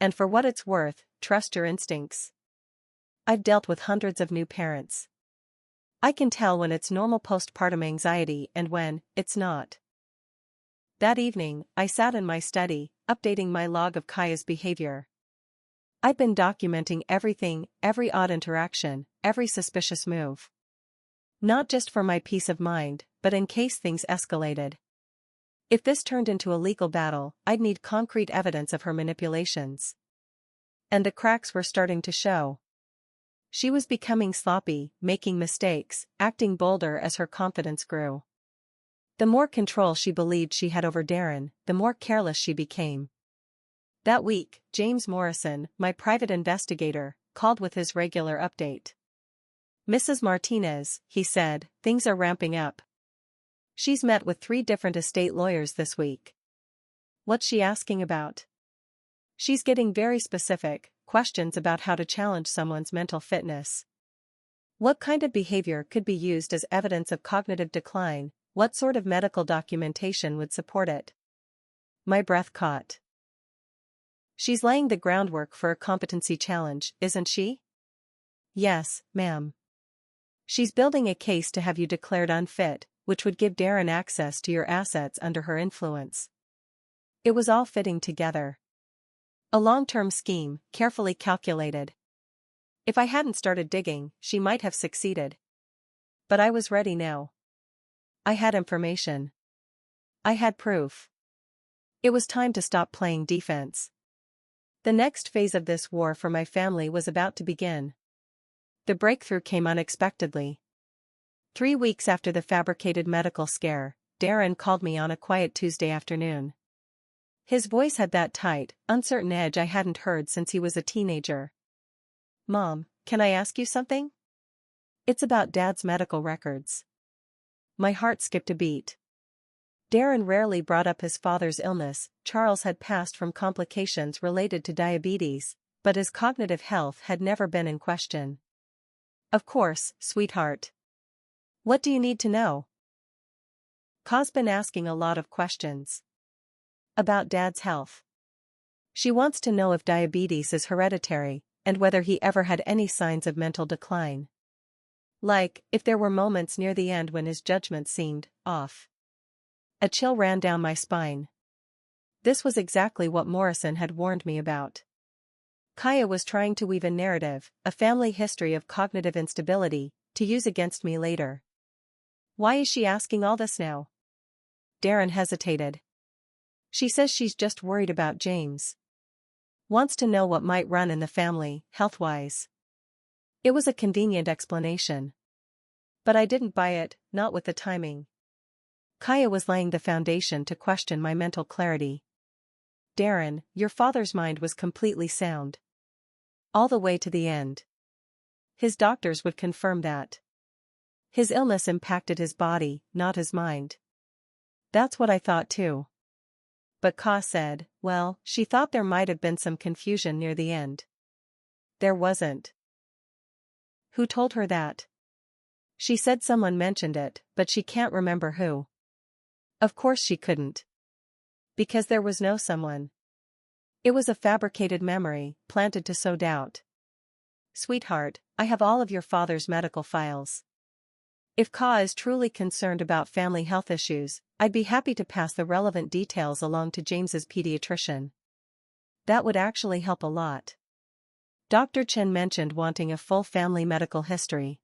And for what it's worth, trust your instincts. I've dealt with hundreds of new parents. I can tell when it's normal postpartum anxiety and when it's not. That evening, I sat in my study, updating my log of Kaya's behavior. I'd been documenting everything, every odd interaction, every suspicious move. Not just for my peace of mind, but in case things escalated. If this turned into a legal battle, I'd need concrete evidence of her manipulations. And the cracks were starting to show. She was becoming sloppy, making mistakes, acting bolder as her confidence grew. The more control she believed she had over Darren, the more careless she became. That week, James Morrison, my private investigator, called with his regular update. "Mrs. Martinez," he said, "things are ramping up. She's met with 3 different estate lawyers this week." "What's she asking about?" "She's getting very specific, questions about how to challenge someone's mental fitness. What kind of behavior could be used as evidence of cognitive decline, what sort of medical documentation would support it." My breath caught. "She's laying the groundwork for a competency challenge, isn't she?" "Yes, ma'am. She's building a case to have you declared unfit, which would give Darren access to your assets under her influence." It was all fitting together. A long-term scheme, carefully calculated. If I hadn't started digging, she might have succeeded. But I was ready now. I had information. I had proof. It was time to stop playing defense. The next phase of this war for my family was about to begin. The breakthrough came unexpectedly. 3 weeks after the fabricated medical scare, Darren called me on a quiet Tuesday afternoon. His voice had that tight, uncertain edge I hadn't heard since he was a teenager. "Mom, can I ask you something?" "It's about Dad's medical records." My heart skipped a beat. Darren rarely brought up his father's illness. Charles had passed from complications related to diabetes, but his cognitive health had never been in question. "Of course, sweetheart. What do you need to know?" "Ka's been asking a lot of questions. About Dad's health. She wants to know if diabetes is hereditary, and whether he ever had any signs of mental decline. Like, if there were moments near the end when his judgment seemed off." A chill ran down my spine. This was exactly what Morrison had warned me about. Kaya was trying to weave a narrative, a family history of cognitive instability, to use against me later. "Why is she asking all this now?" Darren hesitated. "She says she's just worried about James. Wants to know what might run in the family, health-wise." It was a convenient explanation. But I didn't buy it, not with the timing. Kaya was laying the foundation to question my mental clarity. "Darren, your father's mind was completely sound. All the way to the end. His doctors would confirm that. His illness impacted his body, not his mind." That's what I thought too. But Ka said, well, she thought there might have been some confusion near the end. There wasn't. Who told her that? She said someone mentioned it, but she can't remember who. Of course she couldn't. Because there was no someone. It was a fabricated memory, planted to sow doubt. "Sweetheart, I have all of your father's medical files. If Ka is truly concerned about family health issues, I'd be happy to pass the relevant details along to James's pediatrician. That would actually help a lot." Dr. Chen mentioned wanting a full family medical history.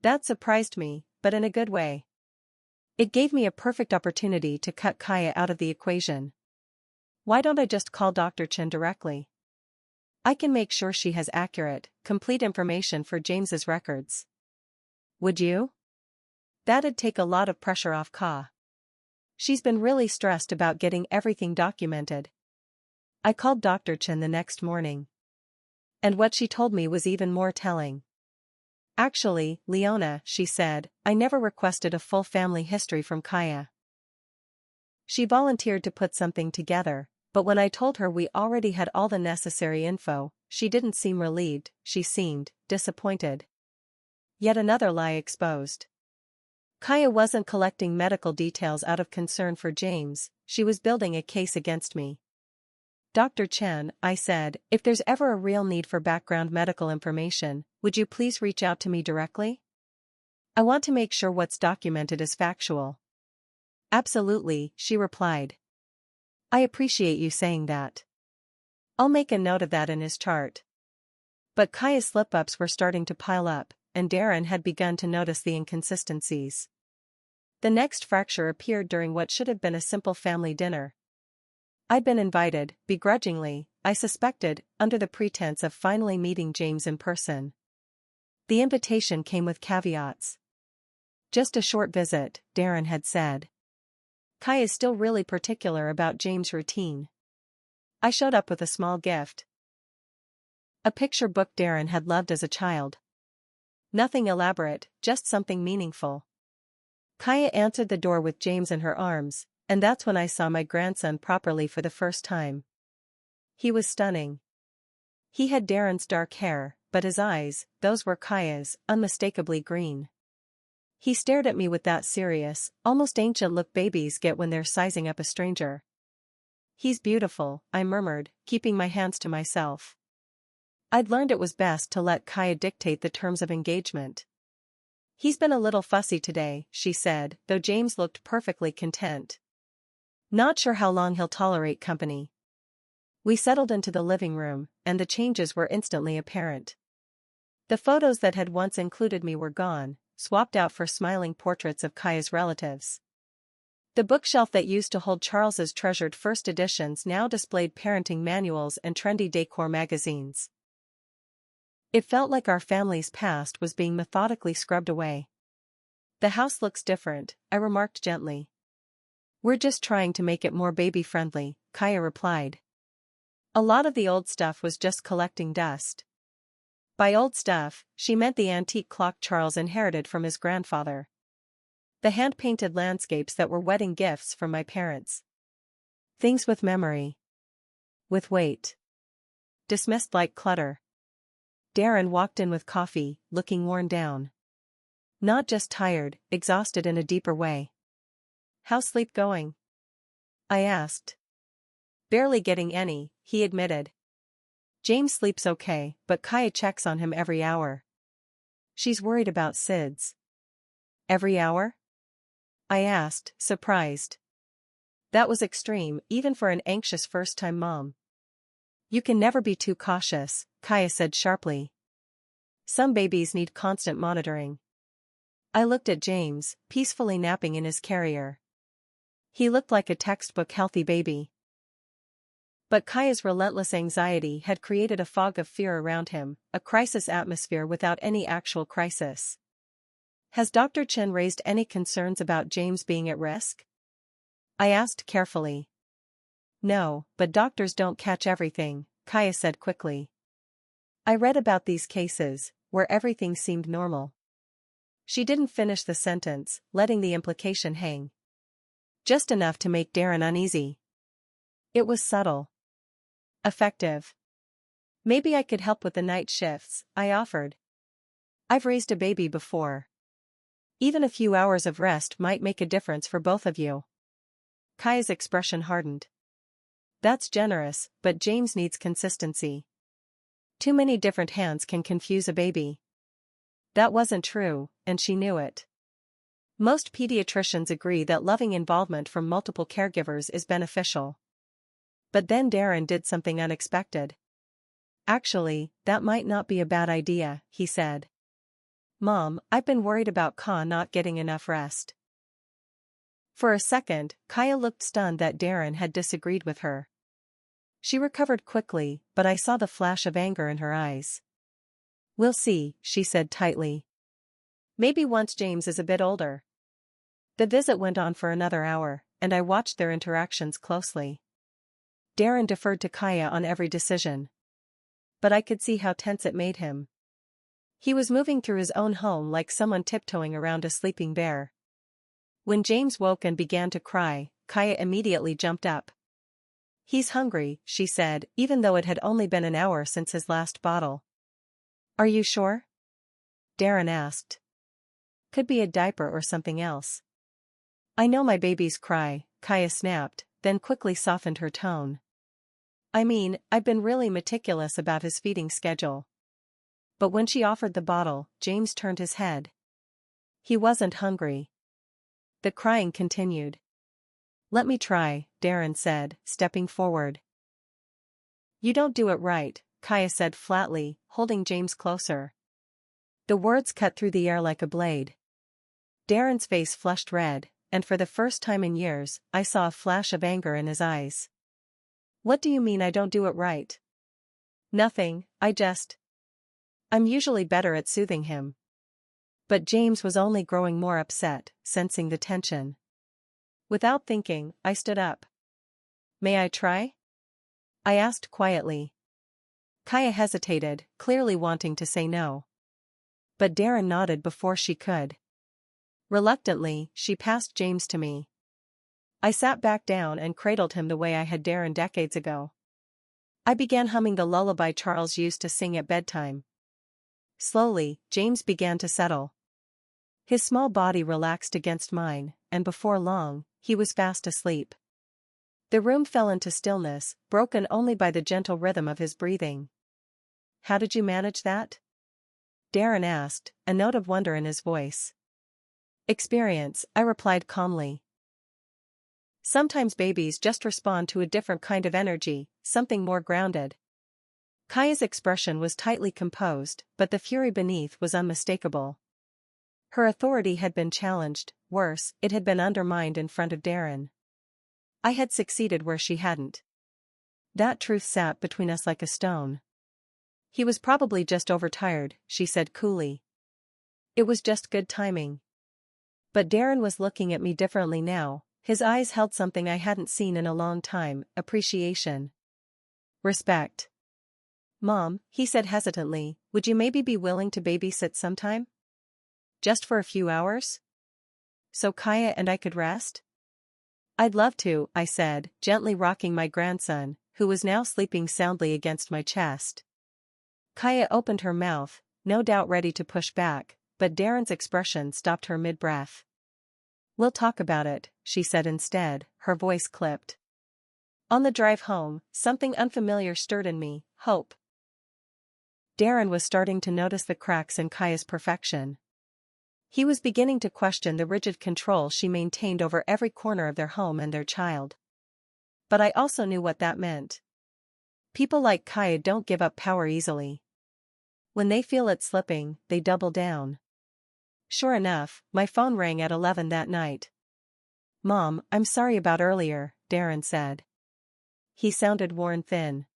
That surprised me, but in a good way. It gave me a perfect opportunity to cut Kaya out of the equation. Why don't I just call Dr. Chen directly? I can make sure she has accurate, complete information for James's records. Would you? That'd take a lot of pressure off Ka. She's been really stressed about getting everything documented. I called Dr. Chen the next morning. And what she told me was even more telling. "Actually, Leona," she said, "I never requested a full family history from Kaya. She volunteered to put something together, but when I told her we already had all the necessary info, she didn't seem relieved, she seemed disappointed." Yet another lie exposed. Kaya wasn't collecting medical details out of concern for James, she was building a case against me. "Dr. Chen," I said, "if there's ever a real need for background medical information, would you please reach out to me directly? I want to make sure what's documented is factual." "Absolutely," she replied. "I appreciate you saying that. I'll make a note of that in his chart." But Kaya's slip-ups were starting to pile up, and Darren had begun to notice the inconsistencies. The next fracture appeared during what should have been a simple family dinner. I'd been invited, begrudgingly, I suspected, under the pretense of finally meeting James in person. The invitation came with caveats. "Just a short visit," Darren had said. "Kai is still really particular about James' routine. I showed up with a small gift. A picture book Darren had loved as a child. Nothing elaborate, just something meaningful. Kaya answered the door with James in her arms, and that's when I saw my grandson properly for the first time. He was stunning. He had Darren's dark hair, but his eyes, those were Kaya's, unmistakably green. He stared at me with that serious, almost ancient look babies get when they're sizing up a stranger. "He's beautiful," I murmured, keeping my hands to myself. I'd learned it was best to let Kaya dictate the terms of engagement. "He's been a little fussy today," she said, though James looked perfectly content. "Not sure how long he'll tolerate company." We settled into the living room, and the changes were instantly apparent. The photos that had once included me were gone, swapped out for smiling portraits of Kaya's relatives. The bookshelf that used to hold Charles's treasured first editions now displayed parenting manuals and trendy decor magazines. It felt like our family's past was being methodically scrubbed away. "The house looks different," I remarked gently. "We're just trying to make it more baby-friendly," Kaya replied. "A lot of the old stuff was just collecting dust." By old stuff, she meant the antique clock Charles inherited from his grandfather. The hand-painted landscapes that were wedding gifts from my parents. Things with memory. With weight. Dismissed like clutter. Darren walked in with coffee, looking worn down. Not just tired, exhausted in a deeper way. "How's sleep going?" I asked. "Barely getting any," he admitted. "James sleeps okay, but Kaya checks on him every hour. She's worried about SIDS." "Every hour?" I asked, surprised. That was extreme, even for an anxious first-time mom. "You can never be too cautious," Kaya said sharply. "Some babies need constant monitoring." I looked at James, peacefully napping in his carrier. He looked like a textbook healthy baby. But Kaya's relentless anxiety had created a fog of fear around him, a crisis atmosphere without any actual crisis. "Has Dr. Chen raised any concerns about James being at risk?" I asked carefully. "No, but doctors don't catch everything," Kaya said quickly. "I read about these cases, where everything seemed normal." She didn't finish the sentence, letting the implication hang. Just enough to make Darren uneasy. It was subtle. Effective. "Maybe I could help with the night shifts," I offered. "I've raised a baby before. Even a few hours of rest might make a difference for both of you." Kaya's expression hardened. "That's generous, but James needs consistency. Too many different hands can confuse a baby." That wasn't true, and she knew it. Most pediatricians agree that loving involvement from multiple caregivers is beneficial. But then Darren did something unexpected. "Actually, that might not be a bad idea," he said. "Mom, I've been worried about Ka not getting enough rest." For a second, Kaya looked stunned that Darren had disagreed with her. She recovered quickly, but I saw the flash of anger in her eyes. "We'll see," she said tightly. "Maybe once James is a bit older." The visit went on for another hour, and I watched their interactions closely. Darren deferred to Kaya on every decision. But I could see how tense it made him. He was moving through his own home like someone tiptoeing around a sleeping bear. When James woke and began to cry, Kaya immediately jumped up. "He's hungry," she said, even though it had only been an hour since his last bottle. "Are you sure?" Darren asked. "Could be a diaper or something else." "I know my babies cry," Kaya snapped, then quickly softened her tone. "I mean, I've been really meticulous about his feeding schedule." But when she offered the bottle, James turned his head. He wasn't hungry. The crying continued. "Let me try," Darren said, stepping forward. "You don't do it right," Kaya said flatly, holding James closer. The words cut through the air like a blade. Darren's face flushed red, and for the first time in years, I saw a flash of anger in his eyes. "What do you mean I don't do it right?" "Nothing, I'm usually better at soothing him." But James was only growing more upset, sensing the tension. Without thinking, I stood up. "May I try?" I asked quietly. Kaya hesitated, clearly wanting to say no. But Darren nodded before she could. Reluctantly, she passed James to me. I sat back down and cradled him the way I had Darren decades ago. I began humming the lullaby Charles used to sing at bedtime. Slowly, James began to settle. His small body relaxed against mine, and before long, he was fast asleep. The room fell into stillness, broken only by the gentle rhythm of his breathing. "How did you manage that?" Darren asked, a note of wonder in his voice. "Experience," I replied calmly. Sometimes babies just respond to a different kind of energy, something more grounded. Kaya's expression was tightly composed, but the fury beneath was unmistakable. Her authority had been challenged, worse, it had been undermined in front of Darren. I had succeeded where she hadn't. That truth sat between us like a stone. "He was probably just overtired," she said coolly. "It was just good timing." But Darren was looking at me differently now. His eyes held something I hadn't seen in a long time: appreciation. Respect. "Mom," he said hesitantly, "would you maybe be willing to babysit sometime? Just for a few hours? So Kaya and I could rest?" "I'd love to," I said, gently rocking my grandson, who was now sleeping soundly against my chest. Kaya opened her mouth, no doubt ready to push back, but Darren's expression stopped her mid-breath. "We'll talk about it," she said instead, her voice clipped. On the drive home, something unfamiliar stirred in me: hope. Darren was starting to notice the cracks in Kaya's perfection. He was beginning to question the rigid control she maintained over every corner of their home and their child. But I also knew what that meant. People like Kaya don't give up power easily. When they feel it slipping, they double down. Sure enough, my phone rang at 11 that night. "Mom, I'm sorry about earlier," Darren said. He sounded worn thin.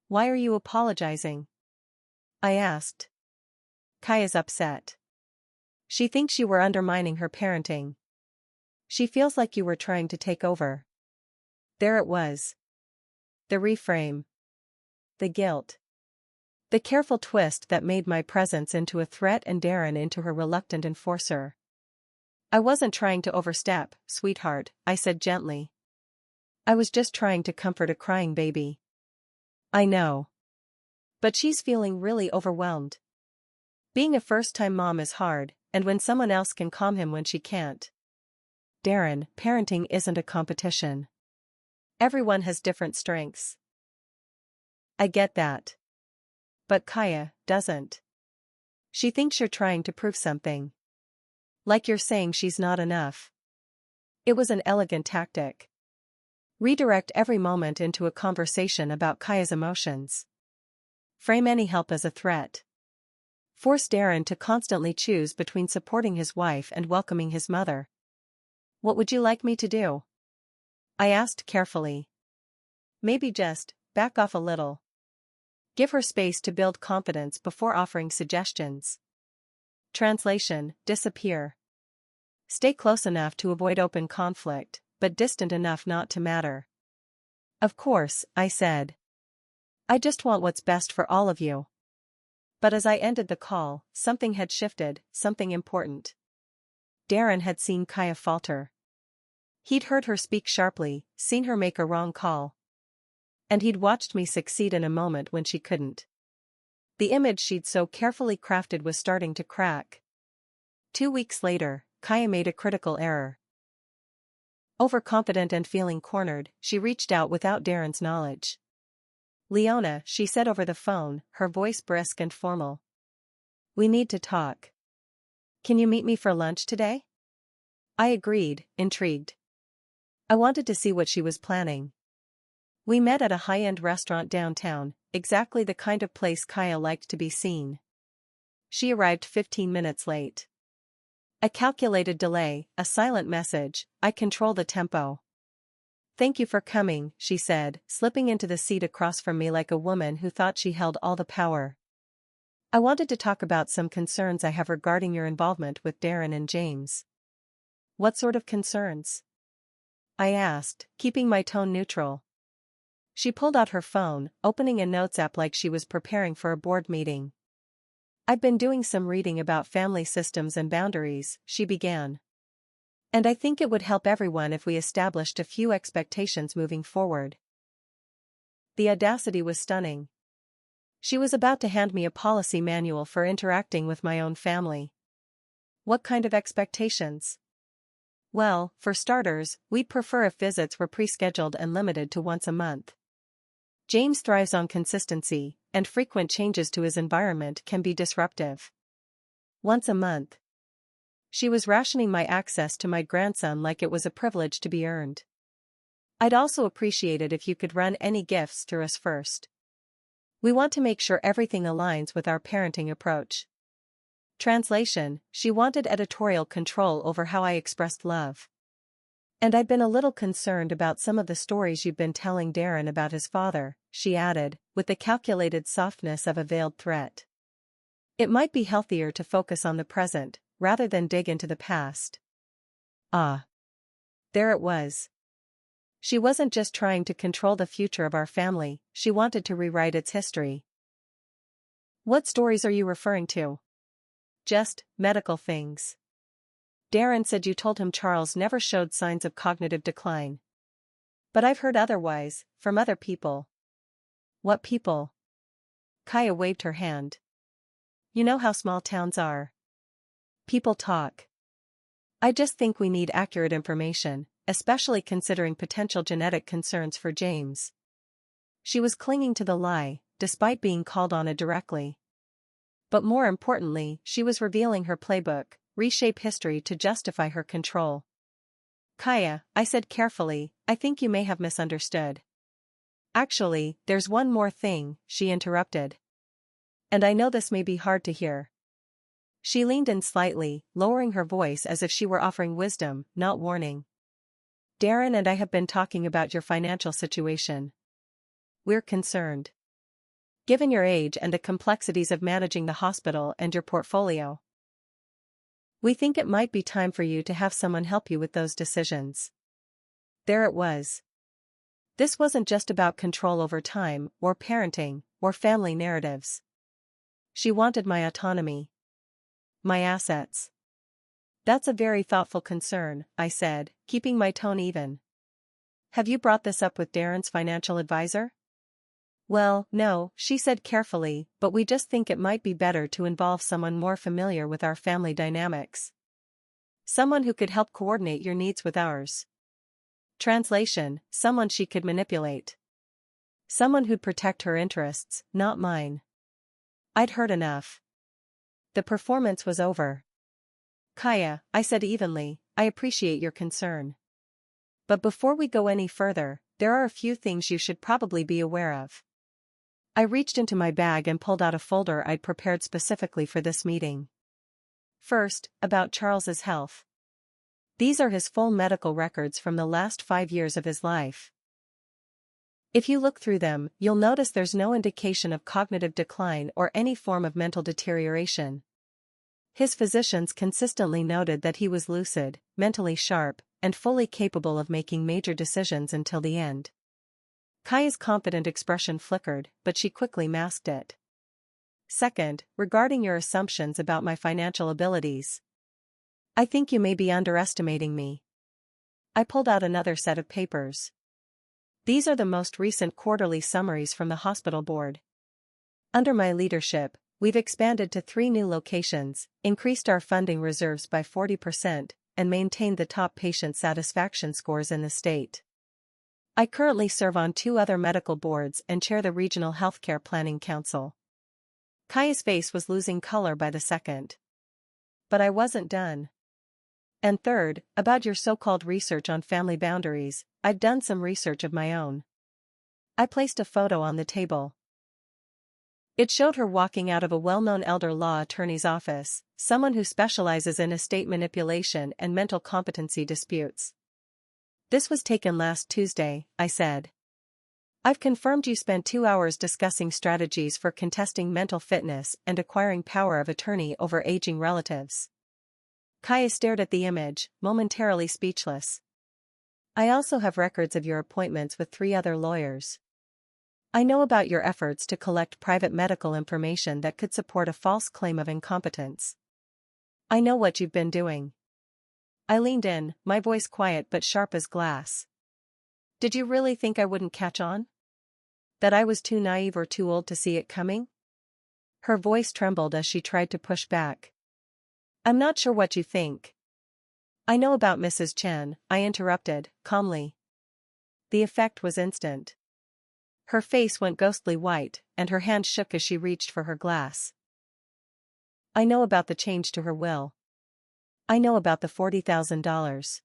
"Why are you apologizing?" I asked. "Kaya's upset. She thinks you were undermining her parenting. She feels like you were trying to take over." There it was. The reframe. The guilt. The careful twist that made my presence into a threat and Darren into her reluctant enforcer. "I wasn't trying to overstep, sweetheart," I said gently. "I was just trying to comfort a crying baby." "I know. But she's feeling really overwhelmed. Being a first-time mom is hard, and when someone else can calm him when she can't." "Darren, parenting isn't a competition. Everyone has different strengths." "I get that. But Kaya doesn't. She thinks you're trying to prove something. Like you're saying she's not enough." It was an elegant tactic. Redirect every moment into a conversation about Kaya's emotions. Frame any help as a threat. Force Darren to constantly choose between supporting his wife and welcoming his mother. "What would you like me to do?" I asked carefully. "Maybe just back off a little. Give her space to build confidence before offering suggestions." Translation: disappear. Stay close enough to avoid open conflict, but distant enough not to matter. "Of course," I said. "I just want what's best for all of you." But as I ended the call, something had shifted, something important. Darren had seen Kaya falter. He'd heard her speak sharply, seen her make a wrong call. And he'd watched me succeed in a moment when she couldn't. The image she'd so carefully crafted was starting to crack. 2 weeks later, Kaya made a critical error. Overconfident and feeling cornered, she reached out without Darren's knowledge. "Leona," she said over the phone, her voice brisk and formal. "We need to talk. Can you meet me for lunch today?" I agreed, intrigued. I wanted to see what she was planning. We met at a high-end restaurant downtown, exactly the kind of place Kaya liked to be seen. She arrived 15 minutes late. A calculated delay, a silent message: I control the tempo. "Thank you for coming," she said, slipping into the seat across from me like a woman who thought she held all the power. "I wanted to talk about some concerns I have regarding your involvement with Darren and James." "What sort of concerns?" I asked, keeping my tone neutral. She pulled out her phone, opening a notes app like she was preparing for a board meeting. "I've been doing some reading about family systems and boundaries," she began. "And I think it would help everyone if we established a few expectations moving forward." The audacity was stunning. She was about to hand me a policy manual for interacting with my own family. What kind of expectations? Well, for starters, we'd prefer if visits were pre-scheduled and limited to once a month. James thrives on consistency, and frequent changes to his environment can be disruptive. Once a month. She was rationing my access to my grandson like it was a privilege to be earned. "I'd also appreciate it if you could run any gifts through us first. We want to make sure everything aligns with our parenting approach." Translation: she wanted editorial control over how I expressed love. "And I'd been a little concerned about some of the stories you've been telling Darren about his father," she added, with the calculated softness of a veiled threat. "It might be healthier to focus on the present, rather than dig into the past." Ah. There it was. She wasn't just trying to control the future of our family, she wanted to rewrite its history. "What stories are you referring to?" "Just medical things. Darren said you told him Charles never showed signs of cognitive decline. But I've heard otherwise, from other people." "What people?" Kaya waved her hand. "You know how small towns are. People talk. I just think we need accurate information, especially considering potential genetic concerns for James." She was clinging to the lie, despite being called on it directly. But more importantly, she was revealing her playbook, reshape history to justify her control. "Kaya," I said carefully, "I think you may have misunderstood." "Actually, there's one more thing," she interrupted. "And I know this may be hard to hear." She leaned in slightly, lowering her voice as if she were offering wisdom, not warning. "Darren and I have been talking about your financial situation. We're concerned. Given your age and the complexities of managing the hospital and your portfolio, we think it might be time for you to have someone help you with those decisions." There it was. This wasn't just about control over time, or parenting, or family narratives. She wanted my autonomy. My assets. "That's a very thoughtful concern," I said, keeping my tone even. "Have you brought this up with Darren's financial advisor?" "Well, no," she said carefully, "but we just think it might be better to involve someone more familiar with our family dynamics. Someone who could help coordinate your needs with ours." Translation: someone she could manipulate. Someone who'd protect her interests, not mine. I'd heard enough. The performance was over. "Kaya," I said evenly, "I appreciate your concern. But before we go any further, there are a few things you should probably be aware of." I reached into my bag and pulled out a folder I'd prepared specifically for this meeting. First, about Charles's health. These are his full medical records from the last 5 years of his life. If you look through them, you'll notice there's no indication of cognitive decline or any form of mental deterioration. His physicians consistently noted that he was lucid, mentally sharp, and fully capable of making major decisions until the end. Kaya's confident expression flickered, but she quickly masked it. Second, regarding your assumptions about my financial abilities. I think you may be underestimating me. I pulled out another set of papers. These are the most recent quarterly summaries from the hospital board. Under my leadership, we've expanded to 3 new locations, increased our funding reserves by 40%, and maintained the top patient satisfaction scores in the state. I currently serve on 2 other medical boards and chair the Regional Healthcare Planning Council. Kaya's face was losing color by the second. But I wasn't done. And third, about your so-called research on family boundaries, I've done some research of my own. I placed a photo on the table. It showed her walking out of a well-known elder law attorney's office, someone who specializes in estate manipulation and mental competency disputes. This was taken last Tuesday, I said. I've confirmed you spent 2 hours discussing strategies for contesting mental fitness and acquiring power of attorney over aging relatives. Kaya stared at the image, momentarily speechless. I also have records of your appointments with 3 other lawyers. I know about your efforts to collect private medical information that could support a false claim of incompetence. I know what you've been doing. I leaned in, my voice quiet but sharp as glass. Did you really think I wouldn't catch on? That I was too naive or too old to see it coming? Her voice trembled as she tried to push back. I'm not sure what you think. I know about Mrs. Chen, I interrupted, calmly. The effect was instant. Her face went ghostly white, and her hand shook as she reached for her glass. I know about the change to her will. I know about the $40,000.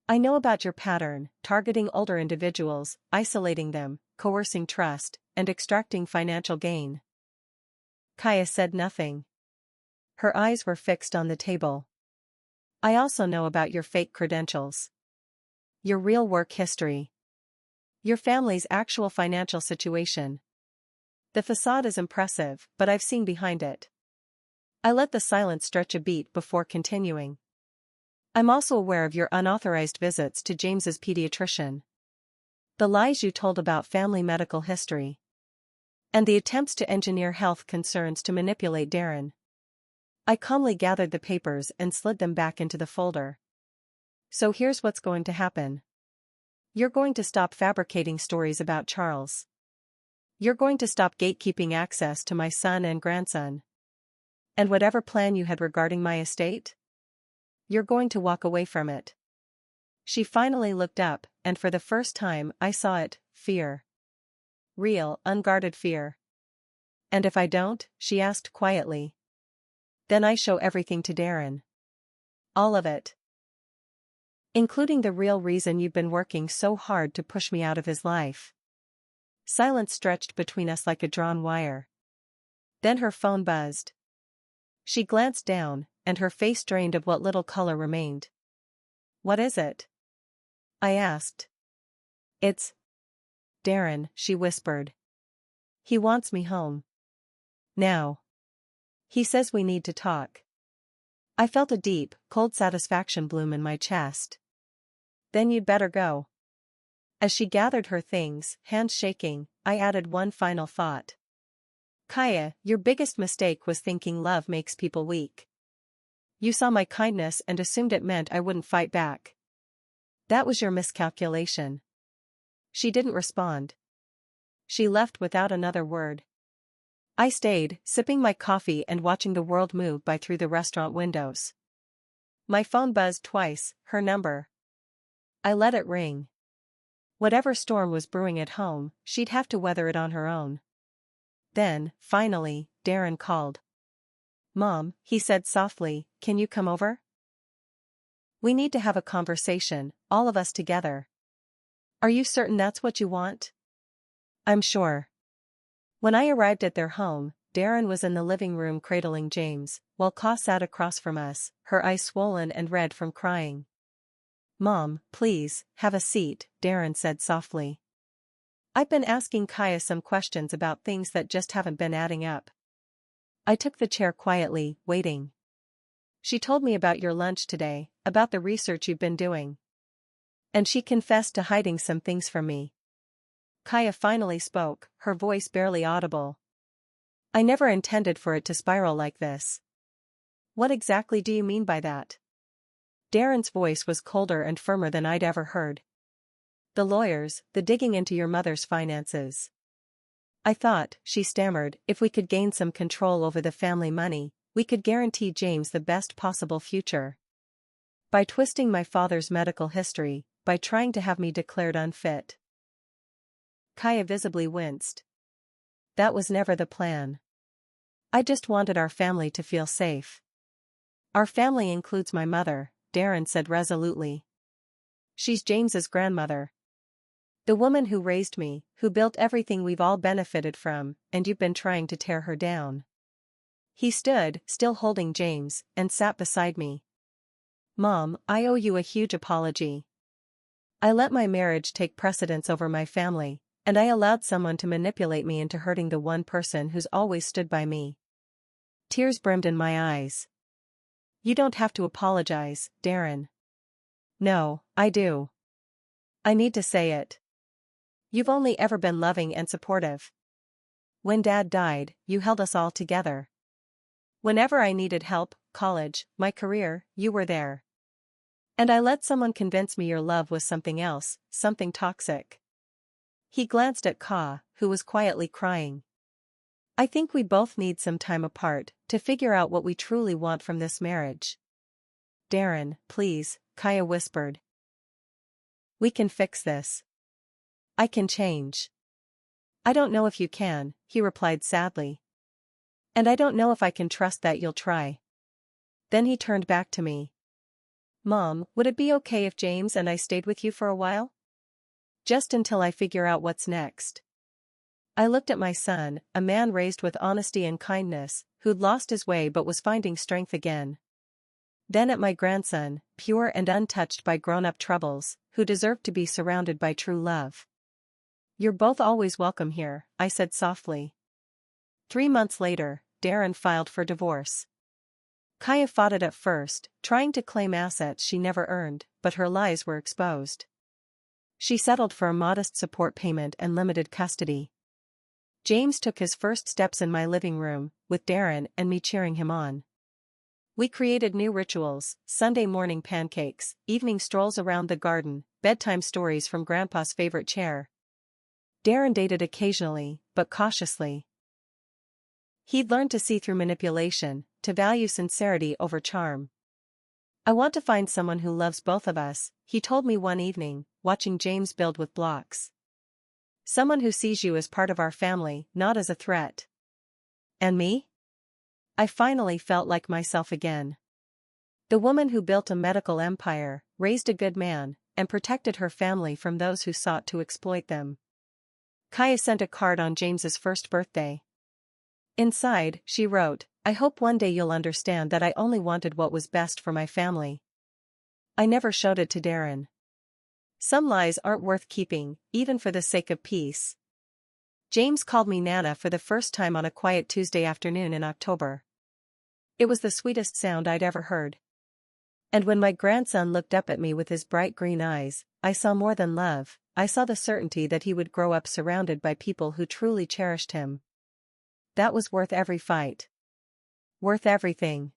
I know about your pattern, targeting older individuals, isolating them, coercing trust, and extracting financial gain. Kaya said nothing. Her eyes were fixed on the table. I also know about your fake credentials. Your real work history. Your family's actual financial situation. The facade is impressive, but I've seen behind it. I let the silence stretch a beat before continuing. I'm also aware of your unauthorized visits to James's pediatrician. The lies you told about family medical history. And the attempts to engineer health concerns to manipulate Darren. I calmly gathered the papers and slid them back into the folder. So here's what's going to happen. You're going to stop fabricating stories about Charles. You're going to stop gatekeeping access to my son and grandson. And whatever plan you had regarding my estate? You're going to walk away from it. She finally looked up, and for the first time I saw it, fear. Real, unguarded fear. And if I don't, she asked quietly. Then I show everything to Darren. All of it. Including the real reason you've been working so hard to push me out of his life. Silence stretched between us like a drawn wire. Then her phone buzzed. She glanced down, and her face drained of what little color remained. What is it? I asked. It's Darren, she whispered. He wants me home. Now. He says we need to talk. I felt a deep, cold satisfaction bloom in my chest. Then you'd better go. As she gathered her things, hands shaking, I added one final thought. Kaya, your biggest mistake was thinking love makes people weak. You saw my kindness and assumed it meant I wouldn't fight back. That was your miscalculation. She didn't respond. She left without another word. I stayed, sipping my coffee and watching the world move by through the restaurant windows. My phone buzzed twice, her number. I let it ring. Whatever storm was brewing at home, she'd have to weather it on her own. Then, finally, Darren called. Mom, he said softly, can you come over? We need to have a conversation, all of us together. Are you certain that's what you want? I'm sure. When I arrived at their home, Darren was in the living room cradling James, while Ka sat across from us, her eyes swollen and red from crying. Mom, please, have a seat, Darren said softly. I've been asking Kaya some questions about things that just haven't been adding up. I took the chair quietly, waiting. She told me about your lunch today, about the research you've been doing. And she confessed to hiding some things from me. Kaya finally spoke, her voice barely audible. I never intended for it to spiral like this. What exactly do you mean by that? Darren's voice was colder and firmer than I'd ever heard. The lawyers, the digging into your mother's finances. I thought, she stammered, if we could gain some control over the family money, we could guarantee James the best possible future. By twisting my father's medical history, by trying to have me declared unfit. Kaya visibly winced. That was never the plan. I just wanted our family to feel safe. Our family includes my mother, Darren said resolutely. She's James's grandmother. The woman who raised me, who built everything we've all benefited from, and you've been trying to tear her down. He stood, still holding James, and sat beside me. Mom, I owe you a huge apology. I let my marriage take precedence over my family, and I allowed someone to manipulate me into hurting the one person who's always stood by me. Tears brimmed in my eyes. You don't have to apologize, Darren. No, I do. I need to say it. You've only ever been loving and supportive. When Dad died, you held us all together. Whenever I needed help, college, my career, you were there. And I let someone convince me your love was something else, something toxic. He glanced at Ka, who was quietly crying. I think we both need some time apart to figure out what we truly want from this marriage. Darren, please, Kaya whispered. We can fix this. I can change. I don't know if you can, he replied sadly. And I don't know if I can trust that you'll try. Then he turned back to me. Mom, would it be okay if James and I stayed with you for a while? Just until I figure out what's next. I looked at my son, a man raised with honesty and kindness, who'd lost his way but was finding strength again. Then at my grandson, pure and untouched by grown-up troubles, who deserved to be surrounded by true love. You're both always welcome here, I said softly. 3 months later, Darren filed for divorce. Kaya fought it at first, trying to claim assets she never earned, but her lies were exposed. She settled for a modest support payment and limited custody. James took his first steps in my living room, with Darren and me cheering him on. We created new rituals: Sunday morning pancakes, evening strolls around the garden, bedtime stories from Grandpa's favorite chair. Darren dated occasionally, but cautiously. He'd learned to see through manipulation, to value sincerity over charm. I want to find someone who loves both of us, he told me one evening, watching James build with blocks. Someone who sees you as part of our family, not as a threat. And me? I finally felt like myself again. The woman who built a medical empire, raised a good man, and protected her family from those who sought to exploit them. Kaya sent a card on James's first birthday. Inside, she wrote, I hope one day you'll understand that I only wanted what was best for my family. I never showed it to Darren. Some lies aren't worth keeping, even for the sake of peace. James called me Nana for the first time on a quiet Tuesday afternoon in October. It was the sweetest sound I'd ever heard. And when my grandson looked up at me with his bright green eyes, I saw more than love, I saw the certainty that he would grow up surrounded by people who truly cherished him. That was worth every fight. Worth everything.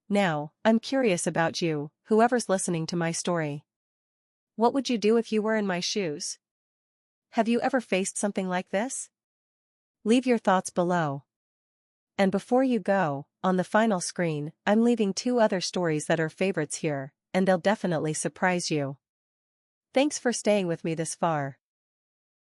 Now, I'm curious about you, whoever's listening to my story. What would you do if you were in my shoes? Have you ever faced something like this? Leave your thoughts below. And before you go, on the final screen, I'm leaving 2 other stories that are favorites here, and they'll definitely surprise you. Thanks for staying with me this far.